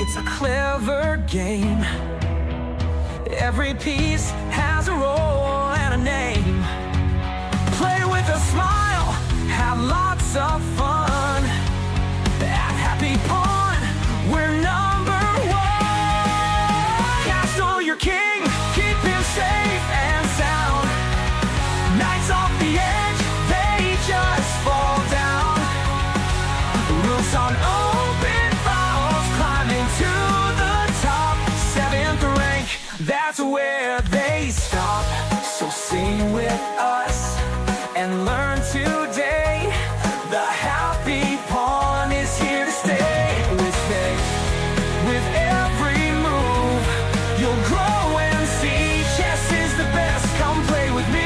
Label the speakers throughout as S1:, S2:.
S1: It's a clever game. Every piece has a role and a name. Play with a smile, have lots of fun. At Happy Pawn, we're number one. Castle your king, keep him safe and sound. Knights off the edge, they just fall down. Roofs on open files, climbing to the top. 7th rank, that's where they stop. So sing with us and learn today. The Happy Pawn is here to stay. With faith, with every move, you'll grow and see. Chess is the best, come play with me.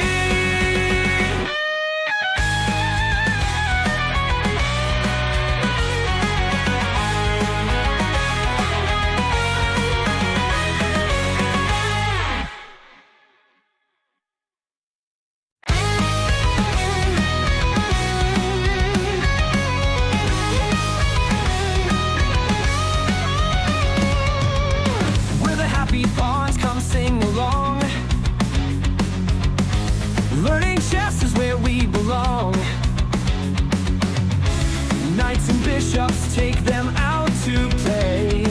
S1: Happy Pawns, come sing along. Learning chess is where we belong. Knights and bishops, take them out to play.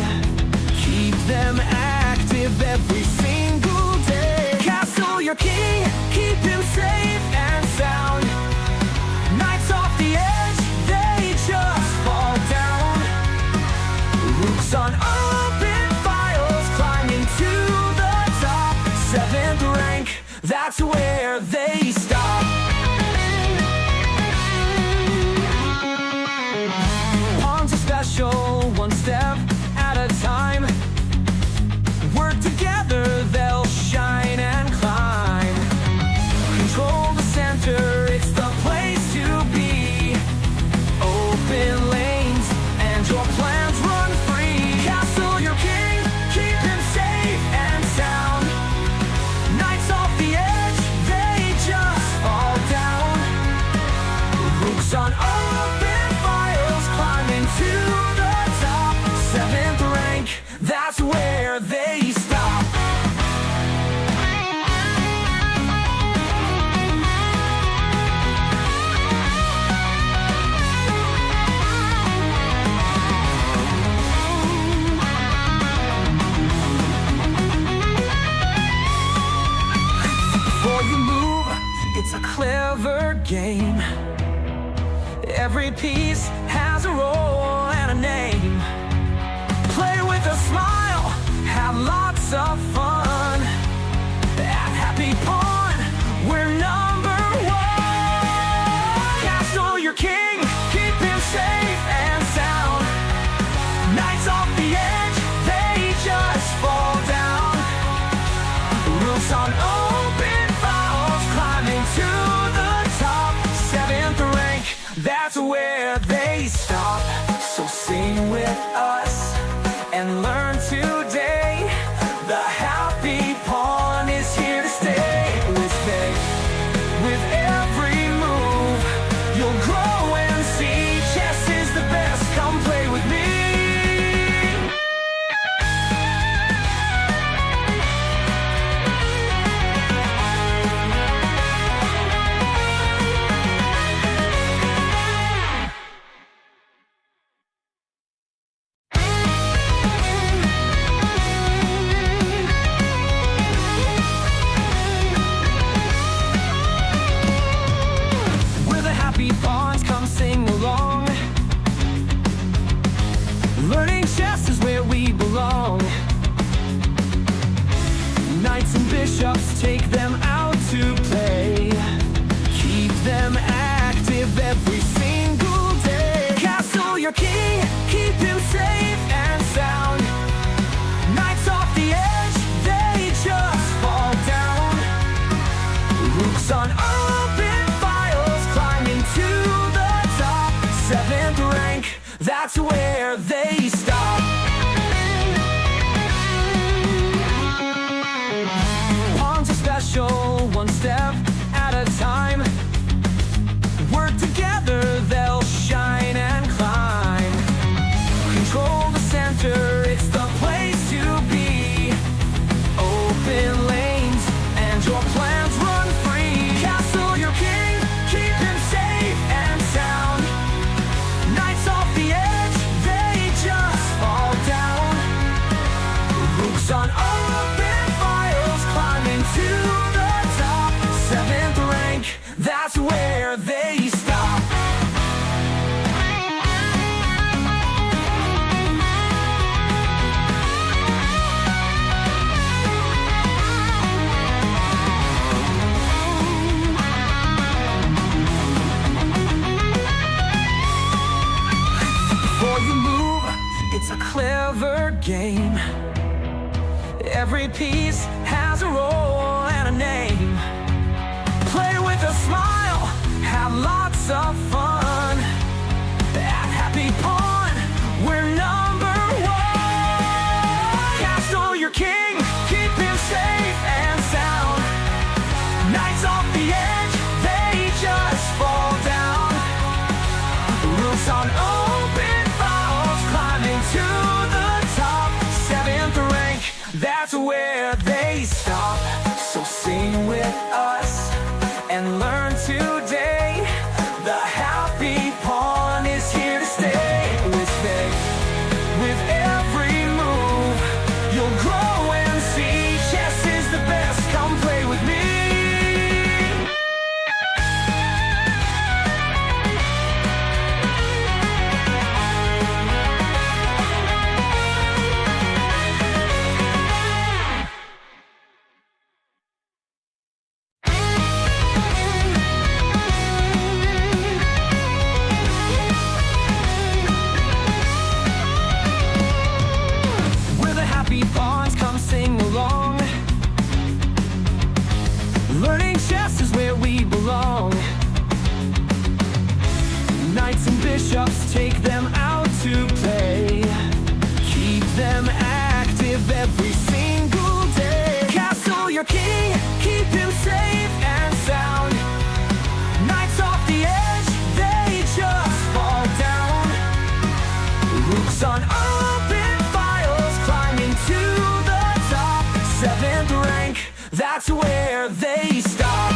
S1: Keep them active every single day. Castle your king, keep him safe and sound. Knights off the edge, they just fall down. Rooks on open files, climbing to the top. 7th rank, that's where they stop. Pawns are special, one step at a time. Work together, they'll shine and climb. Control the center, it's the place to be. Open lanes, and your plans run free. Castle your king, keep him safe and sound. Knights off the edge, they just fall down. Rooks on open files, climbing to the top. 7th rank, that's where they stop. Before you move, it's a clever game. Every piece has a role and a name. Play with a smile, have lots of fun. At Happy Pawn, we're number one. Castle your king, keep him safe and sound. Knights off the edge, they just fall down. Roofs on open files, climbing to the top. 7th rank, that's where they clever game. Every piece has a role and a name. Play with a smile, have lots of fun. At Happy Pawn, we're number one. Castle your king, keep him safe and sound. Knights off the edge, they just fall down. Roofs on open files, climbing to the top. 7th rank, that's where they stop. So sing with us and learn today. The Happy Pawn is here to stay. With every move, you'll grow and see. Chess is the best, come play with me. Happy Pawns, come sing along. Learning chess is where we belong. Knights and bishops, take them out to play. Keep them active every single day. Castle your king, keep him safe and sound. Knights off the edge, they just fall down. Rooks on open files, climbing to the top. 7th rank, that's where they stop.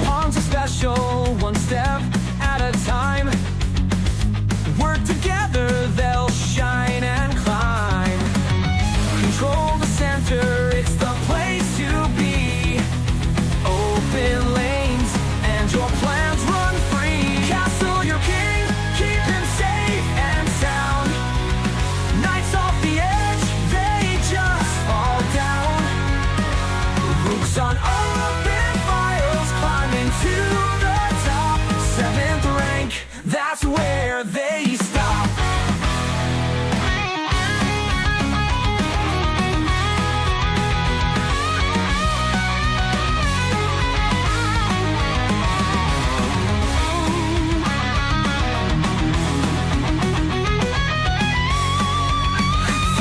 S1: Pawns are special, one step at a time. Work together, they'll shine and climb. Control the center, it's the place to be. Open lanes, and your plans run free. Castle your king, keep him safe and sound. Knights off the edge, they just fall down. Rooks on open files, climbing to the top. 7th rank, that's where they stop.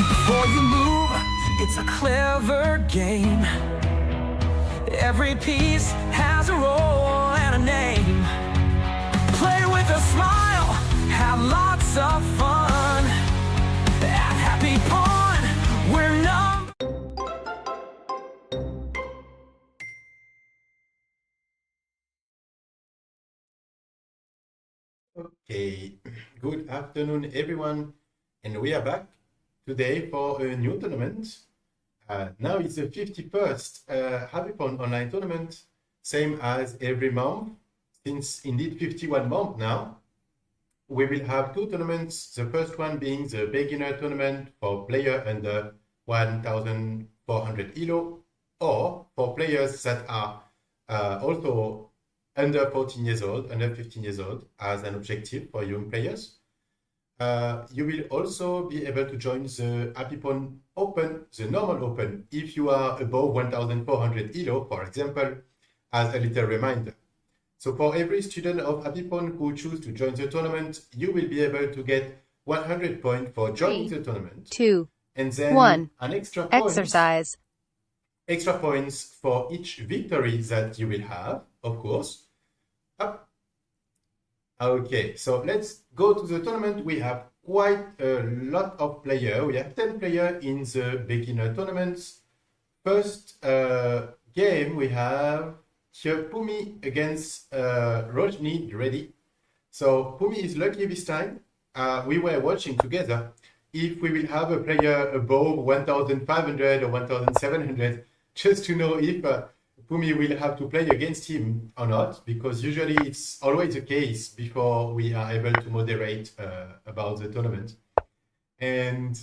S1: Before you move, it's a clever game. Every piece has a role and a name. Play with a smile, have lots of fun. At Happy Pawn, we're number.
S2: Okay, good afternoon everyone, and we are back today for a new tournament. Now it's the 51st Happy Pawn online tournament, same as every month, since indeed 51 months now. We will have two tournaments, the first one being the beginner tournament for player under 1,400 ELO, or for players that are also under 14 years old, under 15 years old, as an objective for young players. You will also be able to join the Happy Pawn Open, the normal Open, if you are above 1,400 ELO, for example, as a little reminder. So for every student of Happy Pawn who choose to join the tournament, you will be able to get 100 points for joining the tournament.
S3: 2,
S2: and then
S3: 1.
S2: An extra
S3: Exercise.
S2: Extra points for each victory that you will have, of course. Up. Okay, so let's go to the tournament. We have quite a lot of players. We have 10 players in the beginner tournaments. First game we have here Pumi against Rojni ready. So Pumi is lucky this time. We were watching together if we will have a player above 1,500 or 1,700, just to know if Pumi will have to play against him or not, because usually it's always the case before we are able to moderate about the tournament. And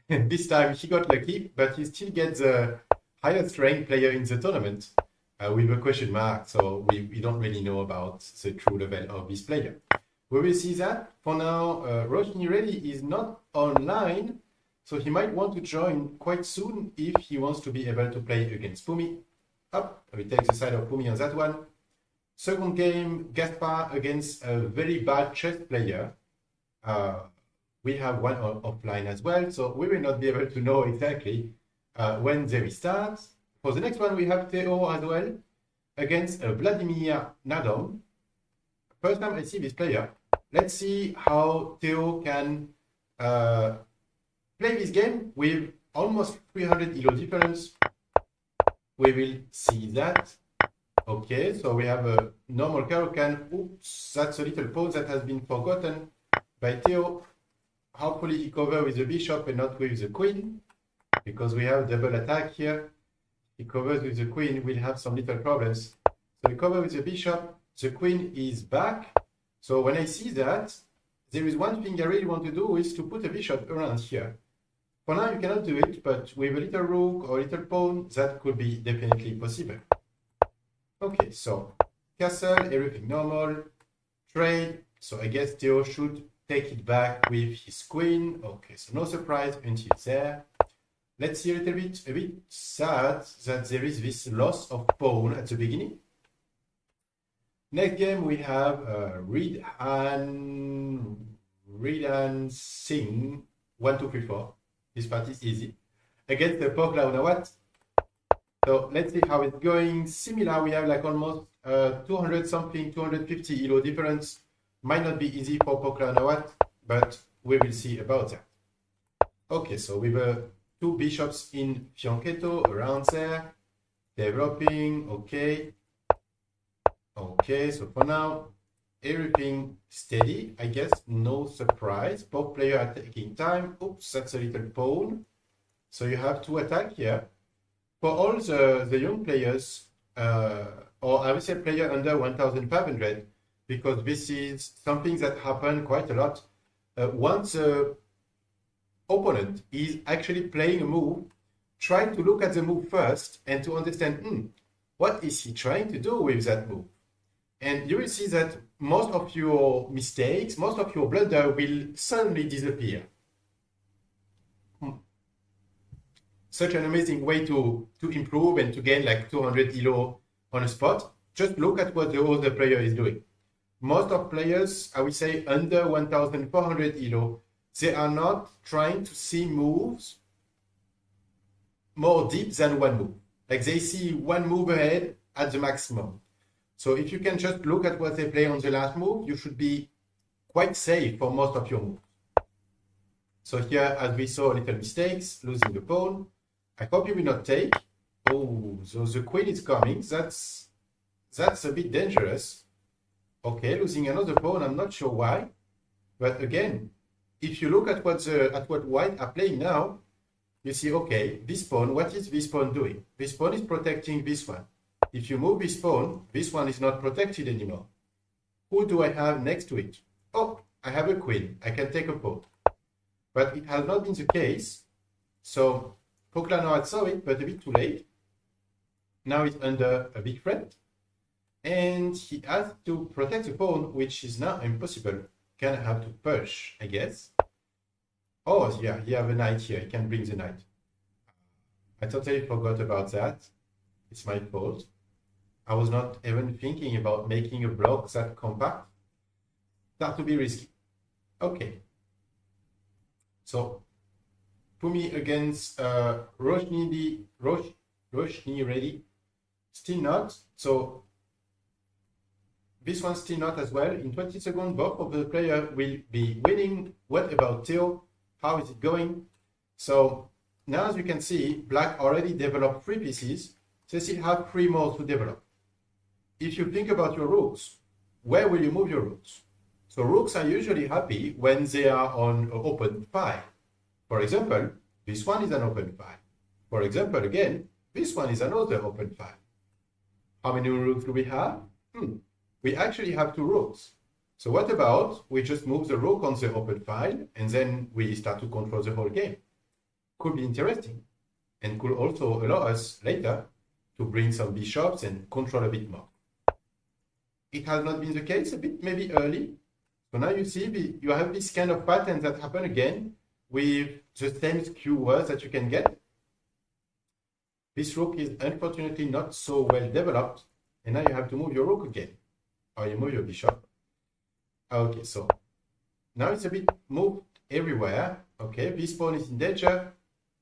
S2: this time he got lucky, but he still gets the highest ranked player in the tournament. with a question mark, so we don't really know about the true level of this player. We will see that. For now, Roshni Reddy is not online, so he might want to join quite soon if he wants to be able to play against Pumi. Up, we take the side of Pumi on that one. Second game, Gaspar against a very bad chess player. We have one offline as well, so we will not be able to know exactly when they restart. For the next one, we have Theo as well against Vladimir Nadom. First time I see this player. Let's see how Theo can play this game with almost 300 elo difference. We will see that. Okay, so we have a normal Caro-Kann. Oops, that's a little pawn that has been forgotten by Theo. Hopefully he covers with the bishop and not with the queen, because we have double attack here. He covers with the queen, we'll have some little problems. So we cover with the bishop, the queen is back. So when I see that, there is one thing I really want to do is to put a bishop around here. For now you cannot do it, but with a little rook or a little pawn, that could be definitely possible. Okay, so castle, everything normal, trade. So I guess Theo should take it back with his queen. Okay, so no surprise until there. Let's see a bit sad that there is this loss of pawn at the beginning. Next game we have Ridan Singh 1, 2, 3, 4. This part is easy against the Pokla Unawat. So let's see how it's going. Similar, we have like almost 200 something, 250 elo difference. Might not be easy for Pokla Unawat, but we will see about that. Okay, so we have two bishops in Fianchetto around there, developing. Okay. Okay, so for now, everything steady, I guess, no surprise. Both players are taking time. Oops, that's a little pawn. So you have to attack here. For all the young players, or I would say player under 1,500, because this is something that happened quite a lot. Once the opponent is actually playing a move, try to look at the move first and to understand, what is he trying to do with that move? And you will see that most of your mistakes, most of your blunder will suddenly disappear. Such an amazing way to improve and to gain like 200 elo on a spot. Just look at what the other player is doing. Most of players, I would say under 1,400 elo, they are not trying to see moves more deep than one move. Like they see one move ahead at the maximum. So if you can just look at what they play on the last move, you should be quite safe for most of your moves. So here, as we saw, little mistakes, losing the pawn. I hope you will not take. Oh, so the queen is coming. That's a bit dangerous. Okay, losing another pawn. I'm not sure why, but again, if you look at what white are playing now, you see, okay, this pawn. What is this pawn doing? This pawn is protecting this one. If you move this pawn, this one is not protected anymore. Who do I have next to it? Oh, I have a queen. I can take a pawn. But it has not been the case. So Pokla saw it, but a bit too late. Now it's under a big threat. And he has to protect the pawn, which is now impossible. Can have to push, I guess. Oh, yeah, he have a knight here. He can bring the knight. I totally forgot about that. It's my fault. I was not even thinking about making a block that compact. That to be risky. Okay. So, Pumi against Roshni Reddy. Still not. So, this one still not as well. In 20 seconds, both of the players will be winning. What about Theo? How is it going? So, now as you can see, Black already developed 3 pieces. They still have 3 more to develop. If you think about your rooks, where will you move your rooks? So rooks are usually happy when they are on an open file. For example, this one is an open file. For example, again, this one is another open file. How many rooks do we have? We actually have 2 rooks. So what about we just move the rook on the open file and then we start to control the whole game? Could be interesting and could also allow us later to bring some bishops and control a bit more. It has not been the case, a bit maybe early. So now you see you have this kind of pattern that happen again with the same skew words that you can get. This rook is unfortunately not so well developed, and now you have to move your rook again, or you move your bishop. Okay, so now it's a bit moved everywhere. Okay, this pawn is in danger.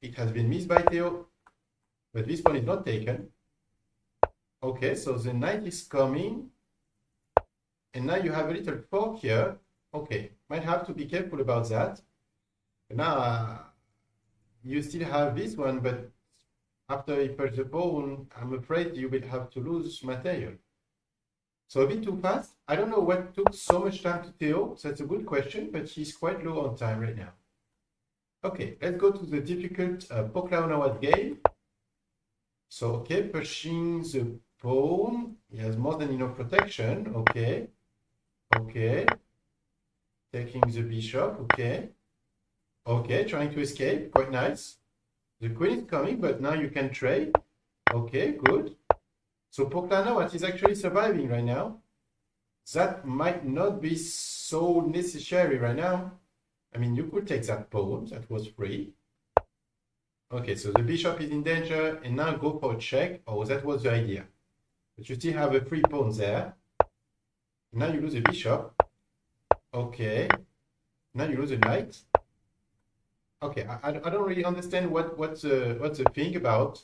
S2: It has been missed by Theo, but this pawn is not taken. Okay, so the knight is coming, and now you have a little fork here. Okay, might have to be careful about that. Now you still have this one, but after you purge the pawn, I'm afraid you will have to lose material. So a bit too fast. I don't know what took so much time to Theo. That's a good question, but he's quite low on time right now. Okay, let's go to the difficult Poklao game. So, okay, pushing the pawn. He has more than enough protection. Okay. Okay. Taking the bishop. Okay. Okay, trying to escape. Quite nice. The queen is coming, but now you can trade. Okay, good. So Poklao is actually surviving right now. That might not be so necessary right now. I mean, you could take that pawn. That was free. Okay, so the bishop is in danger, and now go for a check. Oh, that was the idea. But you still have a free pawn there. Now you lose a bishop. Okay. Now you lose a knight. Okay, I don't really understand what's the thing about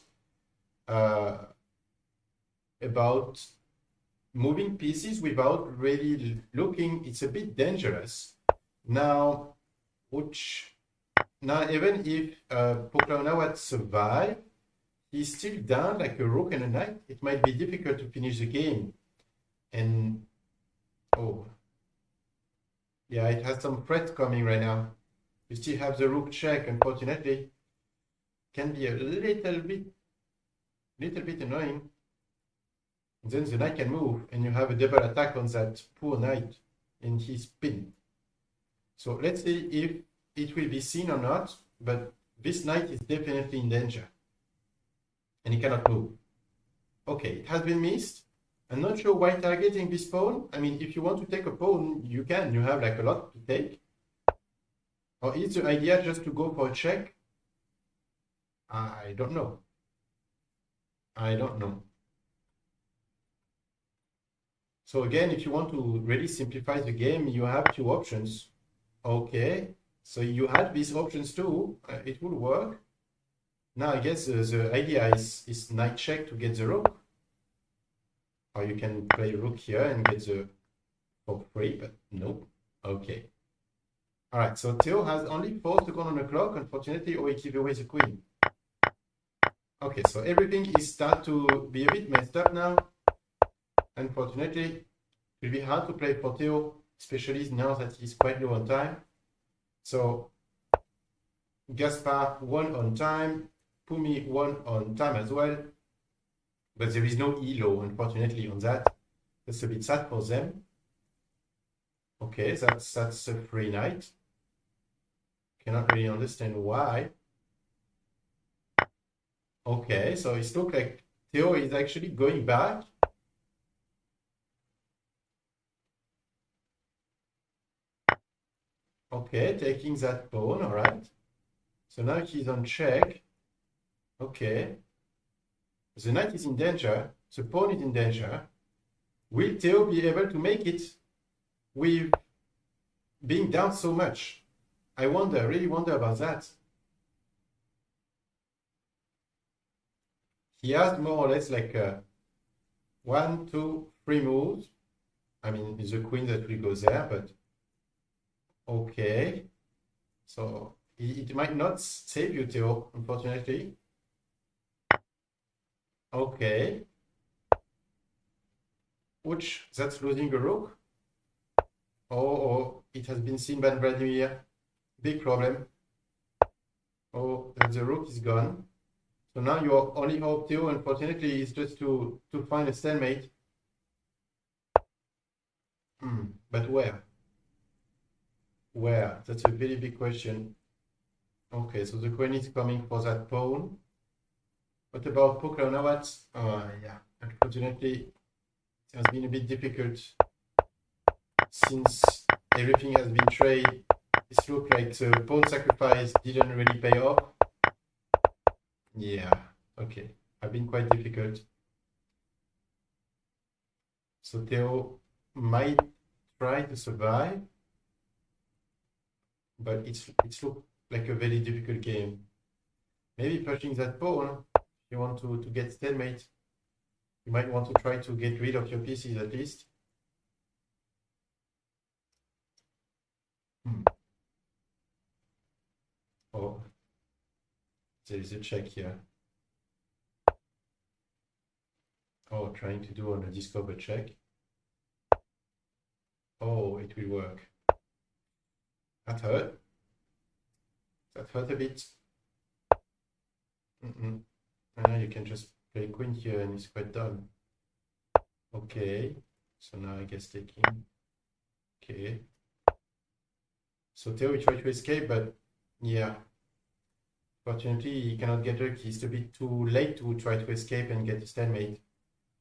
S2: moving pieces without really looking. It's a bit dangerous. Now, even if Poklao had survived, he's still down like a rook and a knight. It might be difficult to finish the game. And oh, yeah, it has some threats coming right now. You still have the rook check, unfortunately. Can be a little bit annoying. And then the knight can move, and you have a double attack on that poor knight, and he's pinned. So let's see if it will be seen or not, but this knight is definitely in danger. And he cannot move. Okay, it has been missed. I'm not sure why targeting this pawn. I mean, if you want to take a pawn, you can. You have like a lot to take. Or is the idea just to go for a check? I don't know. I don't know. So again, if you want to really simplify the game, you have two options. Okay, so you had these options too. It will work. Now I guess the idea is knight check to get the rook. Or you can play rook here and get the for free, but nope. Okay. All right, so Theo has only 4 seconds on the clock, unfortunately, or he gives away the queen. Okay, so everything is start to be a bit messed up now. Unfortunately, it will be hard to play for Theo, especially now that he's quite low on time. So, Gaspar won on time, Pumi won on time as well. But there is no elo, unfortunately, on that. That's a bit sad for them. Okay, that's a free knight. Cannot really understand why. Okay, so it looks like Theo is actually going back. Okay, taking that pawn, all right. So now he's on check. Okay. The knight is in danger. The pawn is in danger. Will Theo be able to make it with being down so much? I wonder, really wonder about that. He has more or less like 1, 2, 3 moves. I mean, it's the queen that will go there, but okay. So it might not save you, Theo, unfortunately. Okay. Which, that's losing a rook. Oh, it has been seen by Vladimir. Big problem. Oh, the rook is gone. So now your only hope, Theo, unfortunately, is just to find a stalemate. But where? Where? That's a very big question. Okay, so the queen is coming for that pawn. What about poker now? What? Yeah, unfortunately, it has been a bit difficult since everything has been traded. It looks like the pawn sacrifice didn't really pay off. Yeah, okay, have been quite difficult. So Theo might try to survive, but it's looked like a very difficult game. Maybe pushing that pawn, if you want to get stalemate, you might want to try to get rid of your pieces at least. Oh, there is a check here. Oh, trying to do on a discover check. Oh, it will work. That hurt. That hurt a bit. And now you can just play queen here and it's quite done. Okay, so now I guess taking. Okay. So Theo will try to escape, but yeah. Fortunately, he cannot get her. It's a bit too late to try to escape and get a stalemate.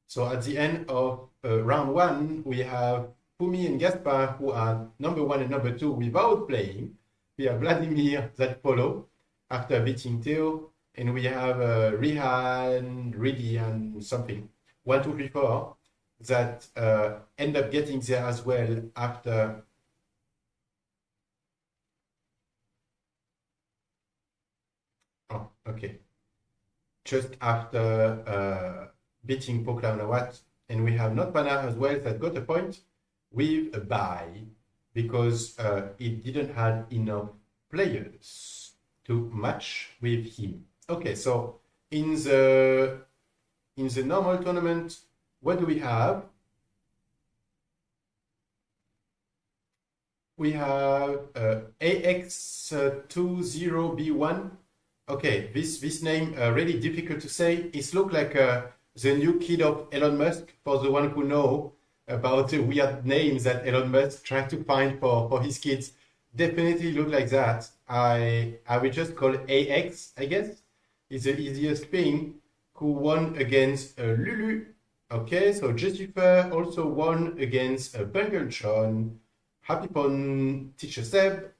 S2: So at the end of round 1, we have Pumi and Gaspar, who are number 1 and number 2 without playing. We have Vladimir that follow after beating Theo. And we have Rihan, Ridi, and something. 1, 2, 3, 4 that end up getting there as well after. Oh, okay. Just after beating Pokla Nawat. And we have Notpana as well that got a point with a bye because it didn't have enough players to match with him. Okay, so in the normal tournament, what do we have? We have AX20B1. Okay, this name really difficult to say. It looks like the new kid of Elon Musk, for the one who know about the weird names that Elon Musk tries to find for his kids. Definitely look like that. I will just call AX, I guess. It's the easiest thing. Who won against Lulu. Okay, so Jessifer also won against Bungle John. Happy Pawn Teacher Seb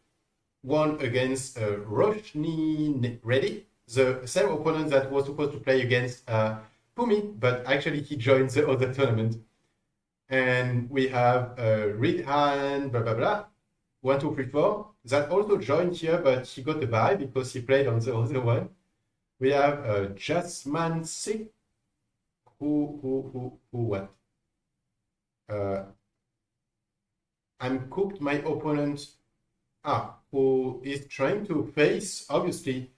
S2: won against Roshni Reddy, the same opponent that was supposed to play against Pumi, but actually he joined the other tournament. And we have Ridhan, blah, blah, blah, 1, 2, 3, 4, that also joined here, but he got a bye because he played on the other one. We have Jasmine Singh, who what? I'm cooked my opponent, who is trying to face, obviously,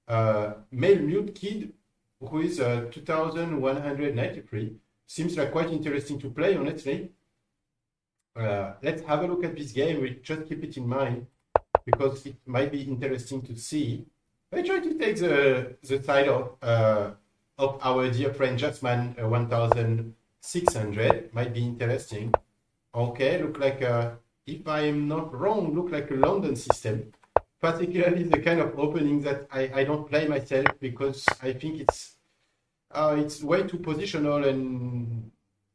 S2: male mute kid, who is 2193. Seems like quite interesting to play, honestly. Let's have a look at this game. We just keep it in mind because it might be interesting to see. I try to take the side of our dear friend Jasmine 1600. Might be interesting. Okay, look like if I am not wrong, look like a London system. Particularly the kind of opening that I don't play myself because I think it's way too positional and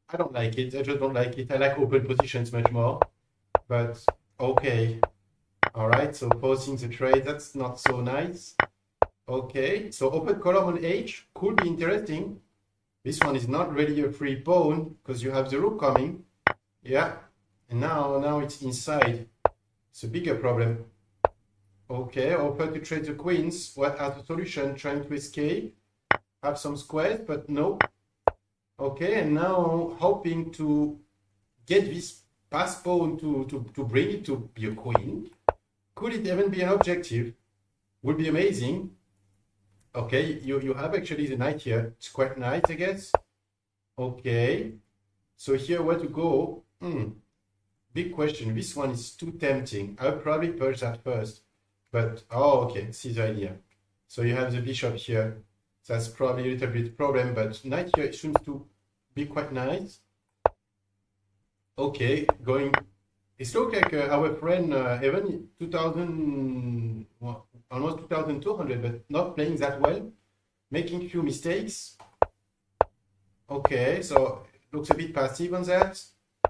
S2: I don't like it. I just don't like it. I like open positions much more. But okay. All right, so forcing the trade, that's not so nice. Okay, so open column on H could be interesting. This one is not really a free pawn because you have the rook coming. Yeah, and now it's inside. It's a bigger problem. Okay, open to trade the queens. What are the solution? Trying to escape. Have some squares, but no. Okay, and now hoping to get this pass pawn to bring it to be a queen. Could it even be an objective? Would be amazing. Okay, you have actually the knight here. It's quite nice, I guess. Okay, so here where to go? Big question. This one is too tempting. I'll probably push that first. But, oh, okay, see the idea. So you have the bishop here. That's probably a little bit problem, but knight here seems to be quite nice. Okay, going. It looks like our friend even 2000, well, almost 2200, but not playing that well. making few mistakes. Okay, so looks a bit passive on that.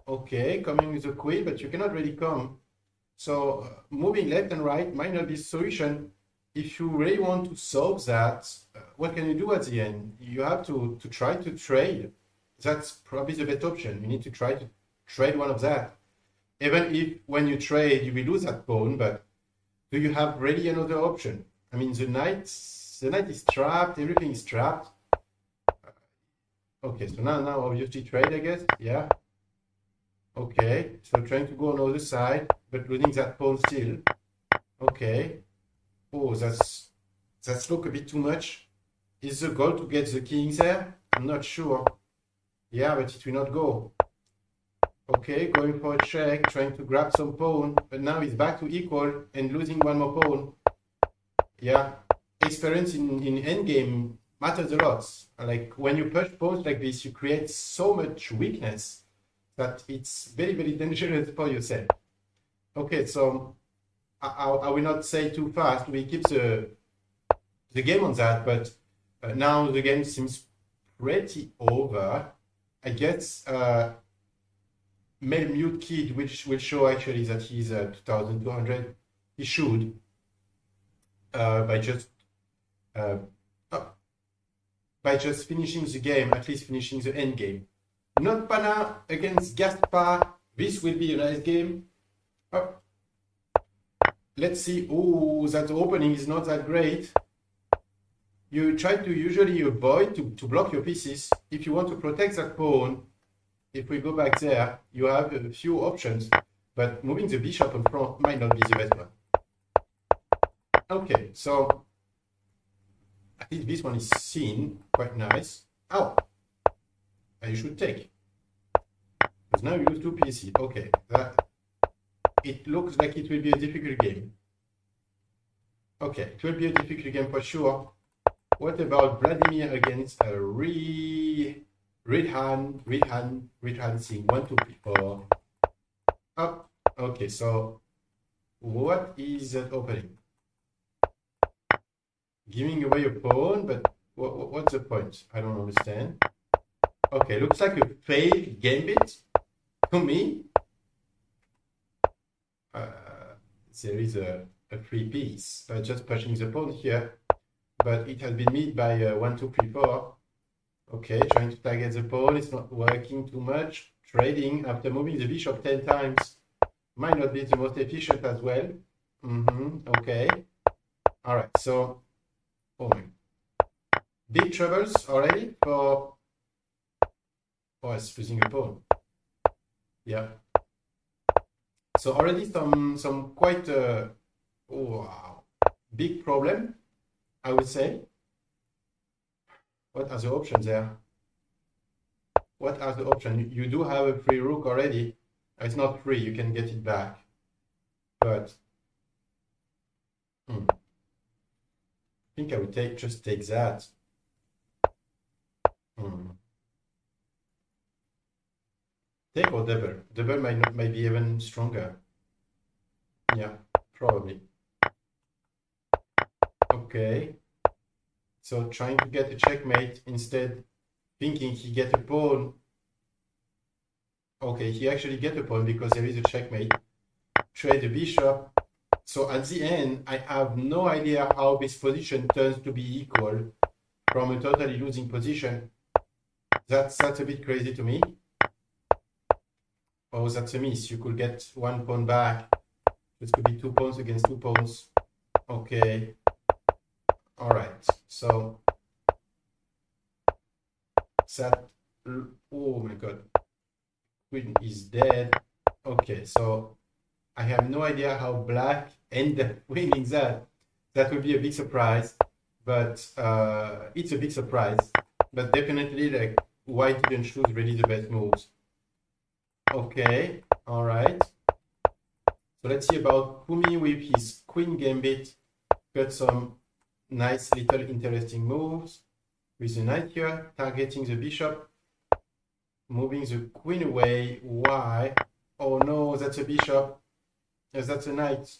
S2: Okay, coming with the queen, but you cannot really come. So moving left and right might not be the solution. If you really want to solve that, what can you do at the end? You have to try to trade. That's probably the best option. You need to try to trade one of that. Even if when you trade, you will lose that pawn, but do you have really another option? I mean, the knight is trapped, everything is trapped. Okay, so now obviously trade, I guess. Yeah. Okay, so trying to go on the other side, but losing that pawn still. Okay. Oh, that's look a bit too much. Is the goal to get the kings there? I'm not sure. Yeah, but it will not go. Okay, going for a check, trying to grab some pawn, but now it's back to equal and losing one more pawn. Yeah, experience in endgame matters a lot. Like when you push pawns like this, you create so much weakness that it's very, very dangerous for yourself. Okay, so I will not say too fast. We keep the game on that, but now the game seems pretty over. I guess Male Mute Kid, which will show actually that he's 2200. He should by just finishing the game, at least finishing the end game. Not Pana against Gaspar. This will be a nice game. Let's see. Oh, that opening is not that great. You try to usually avoid to block your pieces. If you want to protect that pawn, if we go back there, you have a few options, but moving the bishop in front might not be the best one. Okay, so I think this one is seen quite nice. Oh, you should take. Because now you lose two pieces. Okay, it looks like it will be a difficult game. Okay, it will be a difficult game for sure. What about Vladimir against a Red hand seeing 1, 2, 3, 4. Up. Okay, so what is that opening? Giving away a pawn, but what's the point? I don't understand. Okay, looks like a failed gambit to me. There is a free piece. Just pushing the pawn here, but it has been made by 1, 2, 3, 4. Okay, trying to target the pawn. It's not working too much. Trading after moving the bishop 10 times might not be the most efficient as well. Okay. All right, so big troubles already for us losing a pawn. Yeah. So already some quite big problem, I would say. What are the options there? What are the options? You do have a free rook already. It's not free, you can get it back. But I think I would just take that. Take or double. Double might be even stronger. Yeah, probably. Okay. So trying to get a checkmate instead, thinking he get a pawn. Okay, he actually get a pawn because there is a checkmate. Trade the bishop. So at the end, I have no idea how this position turns to be equal from a totally losing position. That's a bit crazy to me. Oh, that's a miss. You could get one pawn back. This could be 2 pawns against 2 pawns. Okay. All right, so that, oh my god, queen is dead. Okay, so I have no idea how black ended up winning that. That would be a big surprise, but it's a big surprise. But definitely, like, white didn't choose really the best moves. Okay, all right. So let's see about Kumi with his queen gambit. Got some nice little interesting moves with the knight here, targeting the bishop, moving the queen away. Why? Oh no, that's a bishop. Yes, that's a knight.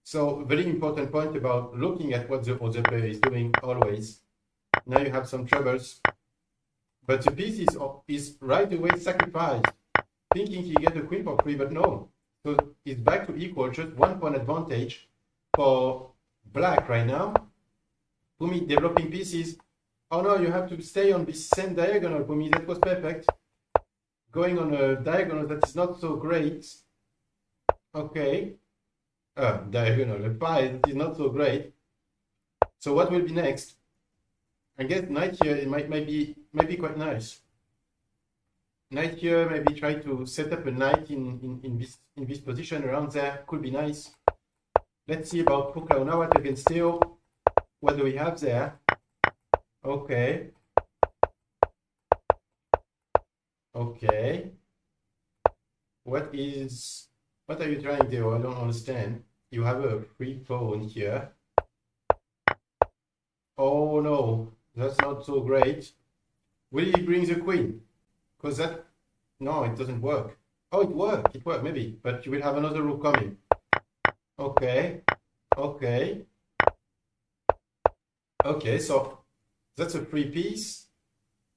S2: So very important point about looking at what the other player is doing always. Now you have some troubles, but the piece is right away sacrificed, thinking he get the queen for free, but no. So it's back to equal, just 1 point advantage for black right now. Pumi developing pieces. Oh no, you have to stay on this same diagonal, Pumi. That was perfect. Going on a diagonal that is not so great. Okay. Diagonal, a 5 is not so great. So what will be next? I guess knight here, it might be quite nice. Knight here, maybe try to set up a knight in this position around there. Could be nice. Let's see about Puka now against Theo. What do we have there? Okay. Okay. What are you trying to do? I don't understand. You have a free pawn here. Oh no, that's not so great. Will he bring the queen? Because that, no, it doesn't work. Oh, it worked, maybe, but you will have another rook coming. Okay, okay. Okay, so that's a free piece.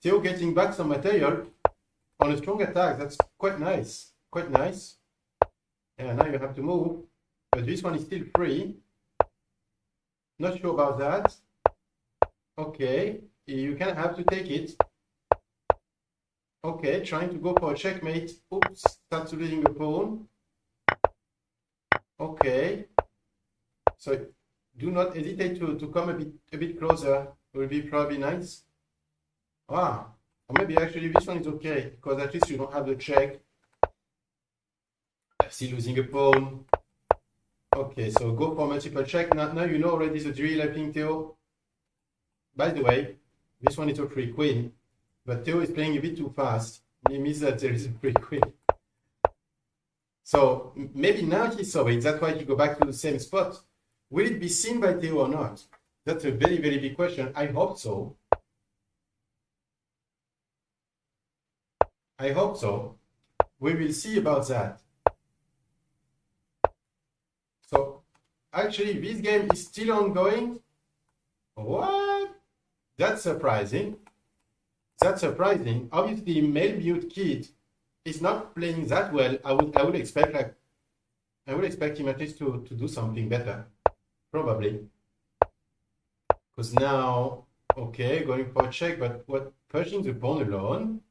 S2: Theo getting back some material on a strong attack. That's quite nice, quite nice. Yeah, now you have to move, but this one is still free. Not sure about that. Okay, you can have to take it. Okay, trying to go for a checkmate. Oops, starts losing a pawn. Okay, so do not hesitate to come a bit closer. It will be probably nice. Ah, or maybe actually this one is okay, because at least you don't have the check. Still losing a pawn. Okay, so go for multiple check. Now you know already the drill, I think, Theo. By the way, this one is a free queen, but Theo is playing a bit too fast. He means that there is a free queen. So maybe now he saw it, that's why he go back to the same spot. Will it be seen by Theo or not? That's a very, very big question. I hope so. I hope so. We will see about that. So actually this game is still ongoing. What? That's surprising. That's surprising. Obviously, male mute kid is not playing that well. I would expect him at least to do something better. Probably. Because now, okay, going for a check, but what, pushing the pawn alone?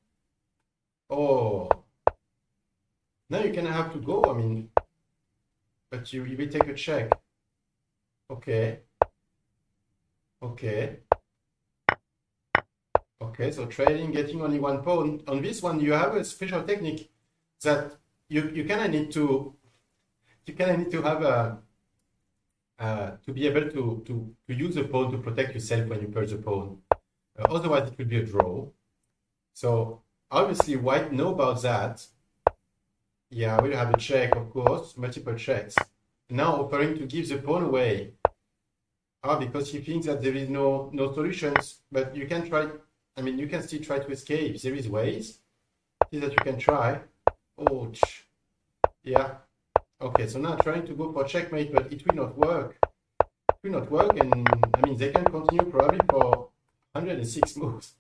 S2: Oh. Now you kind of have to go, I mean, but you will take a check. Okay. Okay. Okay, so trading, getting only 1 pawn. On this one, you have a special technique that you kind of need to have a to be able to use the pawn to protect yourself when you push the pawn. Otherwise, it will be a draw. So obviously, white know about that. Yeah, we'll have a check, of course, multiple checks. Now offering to give the pawn away. Because he thinks that there is no solutions, but you can try. I mean, you can still try to escape. There is ways. See that you can try. Oh, yeah. Okay, so now trying to go for checkmate, but it will not work. It will not work, and I mean, they can continue probably for 106 moves.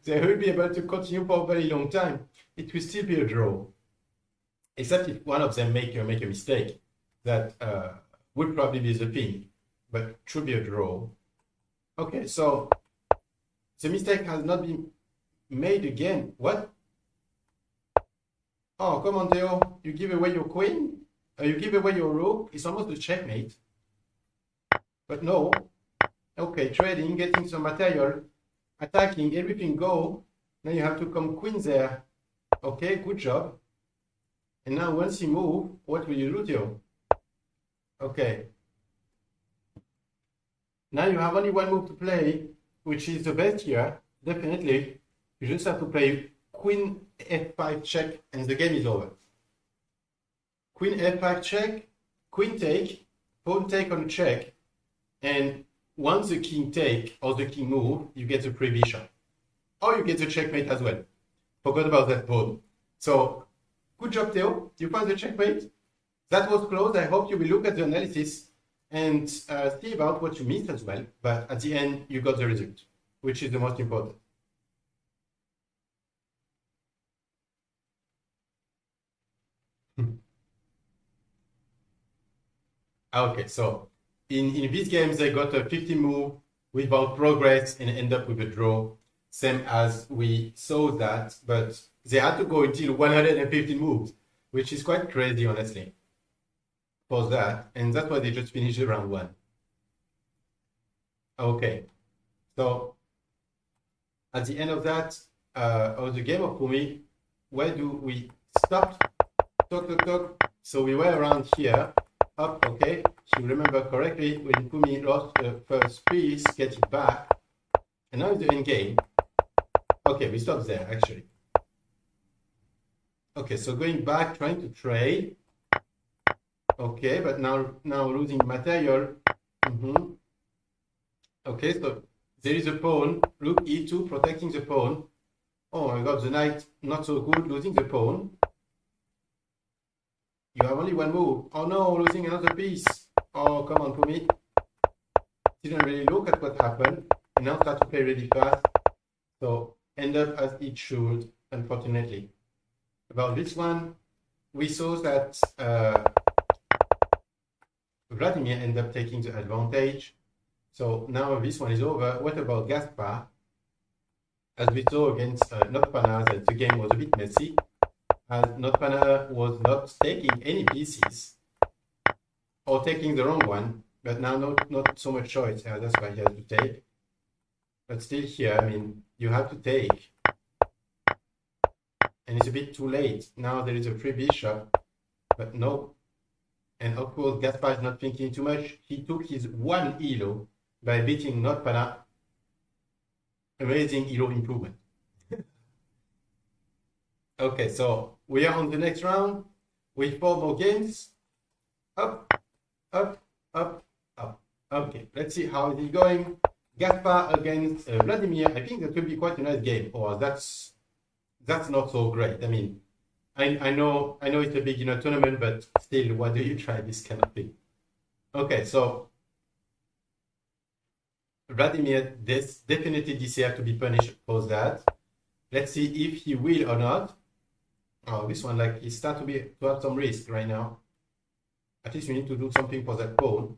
S2: They will be able to continue for a very long time. It will still be a draw. Except if one of them make a mistake, that would probably be the pin, but it should be a draw. Okay, so the mistake has not been made again. What? Oh, come on, Theo. You give away your queen? You give away your rook? It's almost a checkmate. But no. Okay, trading, getting some material, attacking, everything go. Now you have to come queen there. Okay, good job. And now once you move, what will you do, Theo? Okay. Now you have only 1 move to play, which is the best here, definitely. You just have to play queen f5 check, and the game is over. Queen f5 check, queen take, pawn take on check, and once the king take or the king move, you get the free bishop. Or you get the checkmate as well. Forgot about that pawn. So, good job, Theo. You found the checkmate. that was close. I hope you will look at the analysis and see about what you missed as well. But at the end, you got the result, which is the most important. Okay, so in these games, they got a 50 move without progress and end up with a draw, same as we saw that, but they had to go until 150 moves, which is quite crazy, honestly, for that, and that's why they just finished round one. Okay, so at the end of that, of the game of Pumi, where do we stop? Talk. So we were around here. Up, okay. If you remember correctly, when Pumi lost the first piece, get it back. And now it's the end game. Okay, we stopped there actually. Okay, so going back, trying to trade. Okay, but now losing material. Okay, so there is a pawn. Rook e2, protecting the pawn. Oh my god, the knight not so good, losing the pawn. You have only one move. Oh no, losing another piece. Oh, come on, Pumi. Didn't really look at what happened. And now start to play really fast. So end up as it should, unfortunately. About this one, we saw that Vladimir ended up taking the advantage. So now this one is over. What about Gaspar? As we saw against Notpana, that the game was a bit messy. As Notpana was not taking any pieces or taking the wrong one, but now not so much choice. That's why he has to take. But still here, I mean, you have to take. And it's a bit too late. Now there is a free bishop, but no. And of course, Gaspar is not thinking too much. He took his one elo by beating Notpana. Amazing elo improvement. Okay, so we are on the next round with 4 more games. Up. Okay, let's see how it is going. Gaspar against Vladimir. I think that will be quite a nice game. Or that's not so great. I mean, I know it's a beginner tournament, but still, why do you try this kind of thing? Okay, so Vladimir definitely deserves to be punished for that. Let's see if he will or not. Oh, this one, like, he starts to have some risk right now. At least we need to do something for that pawn.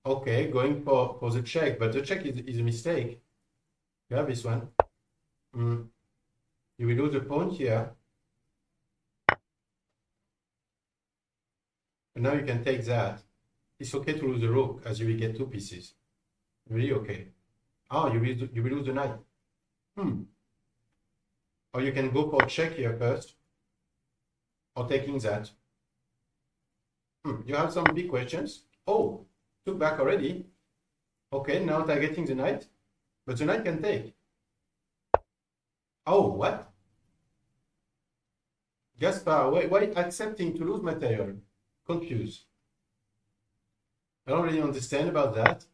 S2: Okay, going for the check, but the check is a mistake. You have this one. You will lose the pawn here. And now you can take that. It's okay to lose the rook, as you will get 2 pieces. Really okay. Oh, you will lose the knight. Or you can go for a check here first. Or taking that. You have some big questions. Oh, took back already. Okay, now targeting the knight. But the knight can take. Oh, what? Gaspar, why accepting to lose material? Confused. I don't really understand about that.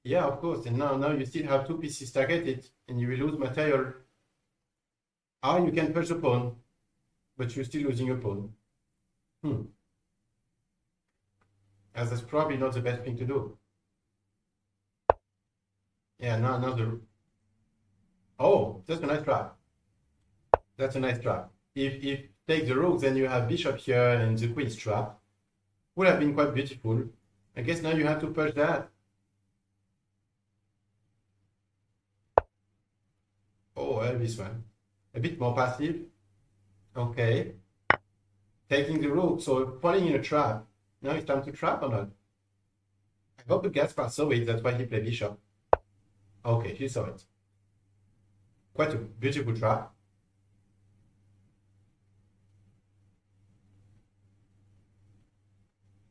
S2: Yeah, of course. And now you still have 2 pieces targeted and you will lose material. Or you can push a pawn, but you're still losing a pawn. As that's probably not the best thing to do. Yeah, now the... Oh, that's a nice trap. That's a nice trap. If take the rook, then you have bishop here and the queen's trap. Would have been quite beautiful. I guess now you have to push that. Oh, well, this one. A bit more passive. Okay. Taking the rook, so falling in a trap. Now it's time to trap or not? I hope the Gaspar saw it, that's why he played bishop. Okay, he saw it. Quite a beautiful trap.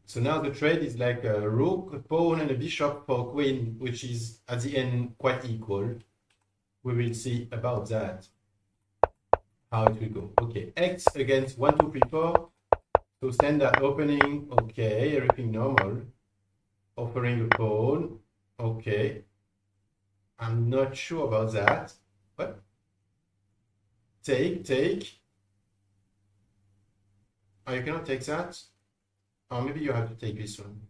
S2: So now the trade is like a rook, a pawn, and a bishop for queen, which is at the end quite equal. We will see about that. How it will go. Okay, X against 1, 2, 3, 4. So standard opening. Okay, everything normal. Offering a pawn. Okay. I'm not sure about that. What? Take. Oh, you cannot take that? Or maybe you have to take this one.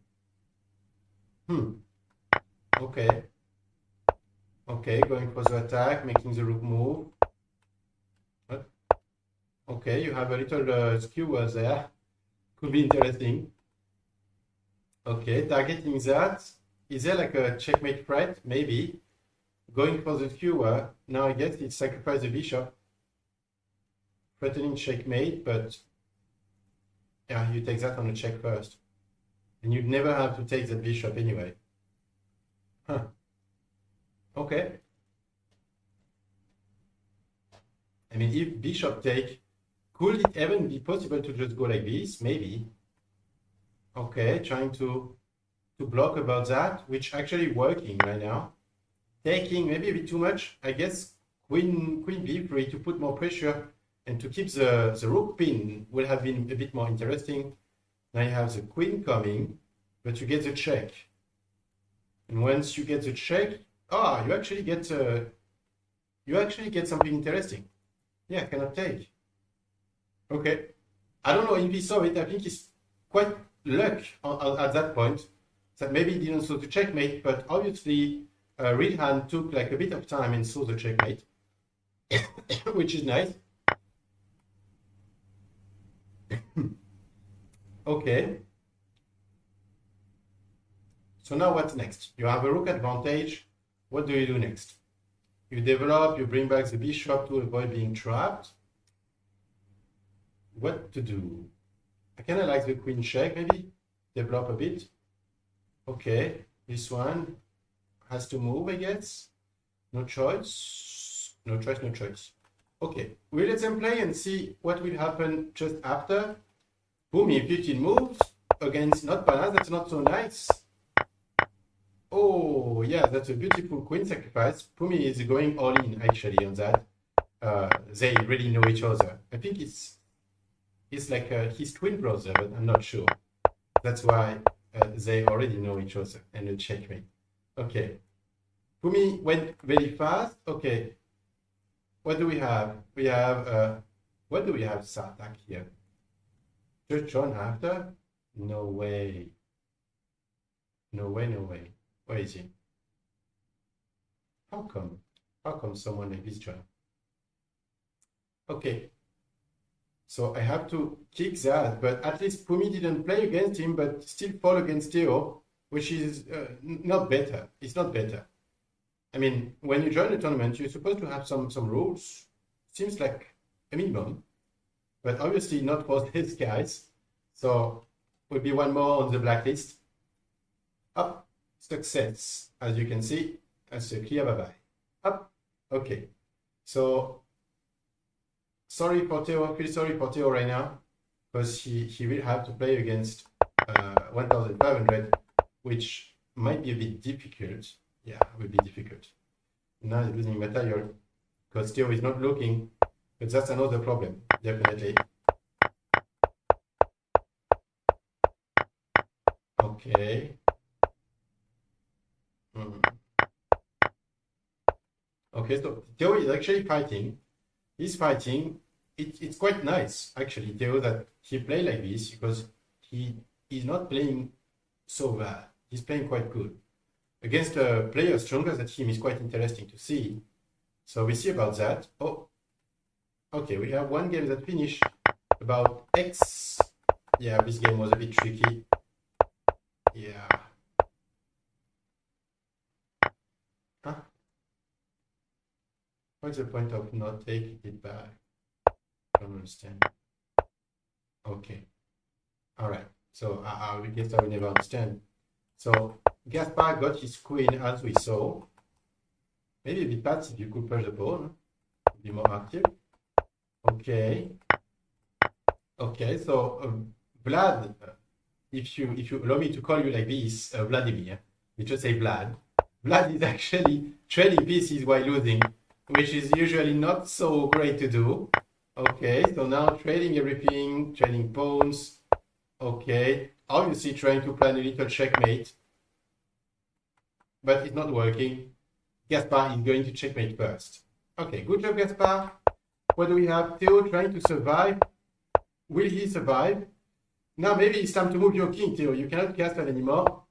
S2: Okay. Okay, going for the attack, making the rook move. What? Okay, you have a little skewer there. Could be interesting. Okay, targeting that. Is there like a checkmate threat? Maybe. Going for the skewer. Now I guess it sacrifices the bishop. Threatening checkmate, but yeah, you take that on a check first. And you'd never have to take the bishop anyway. Huh. Okay. I mean, if bishop take, could it even be possible to just go like this? Maybe. Okay, trying to block about that, which actually working right now. Taking maybe a bit too much. I guess queen b3 to put more pressure and to keep the rook pin will have been a bit more interesting. Now you have the queen coming, but you get the check. And once you get the check, you actually get something interesting. Yeah, cannot take. Okay. I don't know if he saw it. I think it's quite luck at that point. That maybe he didn't saw the checkmate, but obviously real hand took like a bit of time and saw the checkmate, which is nice. Okay. So now what's next? You have a rook advantage. What do you do next? You develop, you bring back the bishop to avoid being trapped. What to do? I kind of like the queen check, maybe. Develop a bit. Okay, this one has to move, I guess. No choice. No choice, no choice. Okay, we let them play and see what will happen just after. Boom, 15 moves against not balance. That's not so nice. Oh, yeah, that's a beautiful queen sacrifice. Pumi is going all in, actually, on that. They really know each other. I think it's like his twin brother, but I'm not sure. That's why they already know each other. And a checkmate. Okay. Pumi went very fast. Okay. What do we have? We have, what do we have Sartak here? Just John after? No way. No way, no way. Where is he? How come? How come someone like this join? Okay. So I have to kick that, but at least Pumi didn't play against him, but still fall against Theo, which is not better. It's not better. I mean, when you join a tournament, you're supposed to have some rules. Seems like a minimum, but obviously not for these guys. So will be one more on the blacklist. Up, success. As you can see, that's a clear bye-bye. Up, okay. So sorry for Theo, feel sorry for Theo right now, because he will have to play against 1500, which might be a bit difficult. Yeah, it will be difficult. Now he's losing material, because Theo is not looking, but that's another problem, definitely. Okay. Okay, so Theo is actually fighting. He's fighting. It's quite nice, actually, Theo, that he play like this, because he is not playing so bad. He's playing quite good. Against a player stronger than him is quite interesting to see. So we see about that. Oh, okay, we have one game that finished about X. Yeah, this game was a bit tricky. Yeah. Huh? What's the point of not taking it back? I don't understand. Okay. All right. So I guess I will never understand. So Gaspar got his queen as we saw. Maybe a bit bad if you could push the pawn. Be more active. Okay. Okay. So Vlad, if you allow me to call you like this, Vladimir, you just say Vlad. Vlad is actually trading pieces while losing, which is usually not so great to do. Okay, so now trading everything, trading pawns. Okay, obviously trying to plan a little checkmate, but it's not working. Gaspar is going to checkmate first. Okay, good job, Gaspar. What do we have? Theo trying to survive. Will he survive? Now maybe it's time to move your king, Theo. You cannot castle anymore.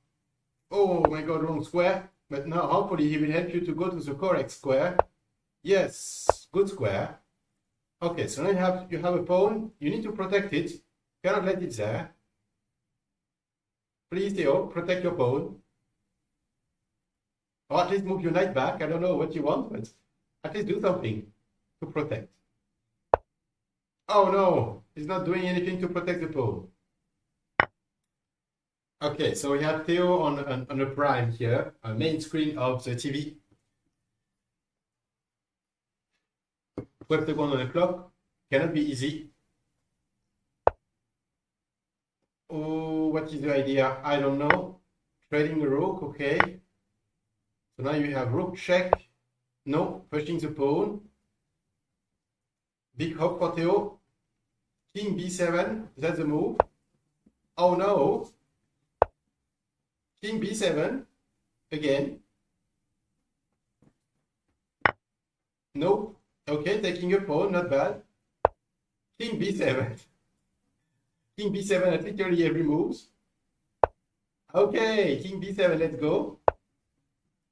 S2: Oh my god, wrong square. But now hopefully he will help you to go to the correct square. Yes, good square. Okay, so now you have a pawn. You need to protect it. Cannot let it there. Please, Theo, protect your pawn. Or at least move your knight back. I don't know what you want, but at least do something to protect. Oh no, he's not doing anything to protect the pawn. Okay, so we have Theo on a prime here, a main screen of the TV. 12 seconds on the clock, cannot be easy. Oh, what is the idea? I don't know. Trading a rook, okay. So now you have rook check. No, pushing the pawn. Big hope for Theo. King b7, that's the move. Oh no. King b7, again. No. Okay, taking a pawn, not bad. King b7. King b7 at literally every move. Okay, king b7, let's go.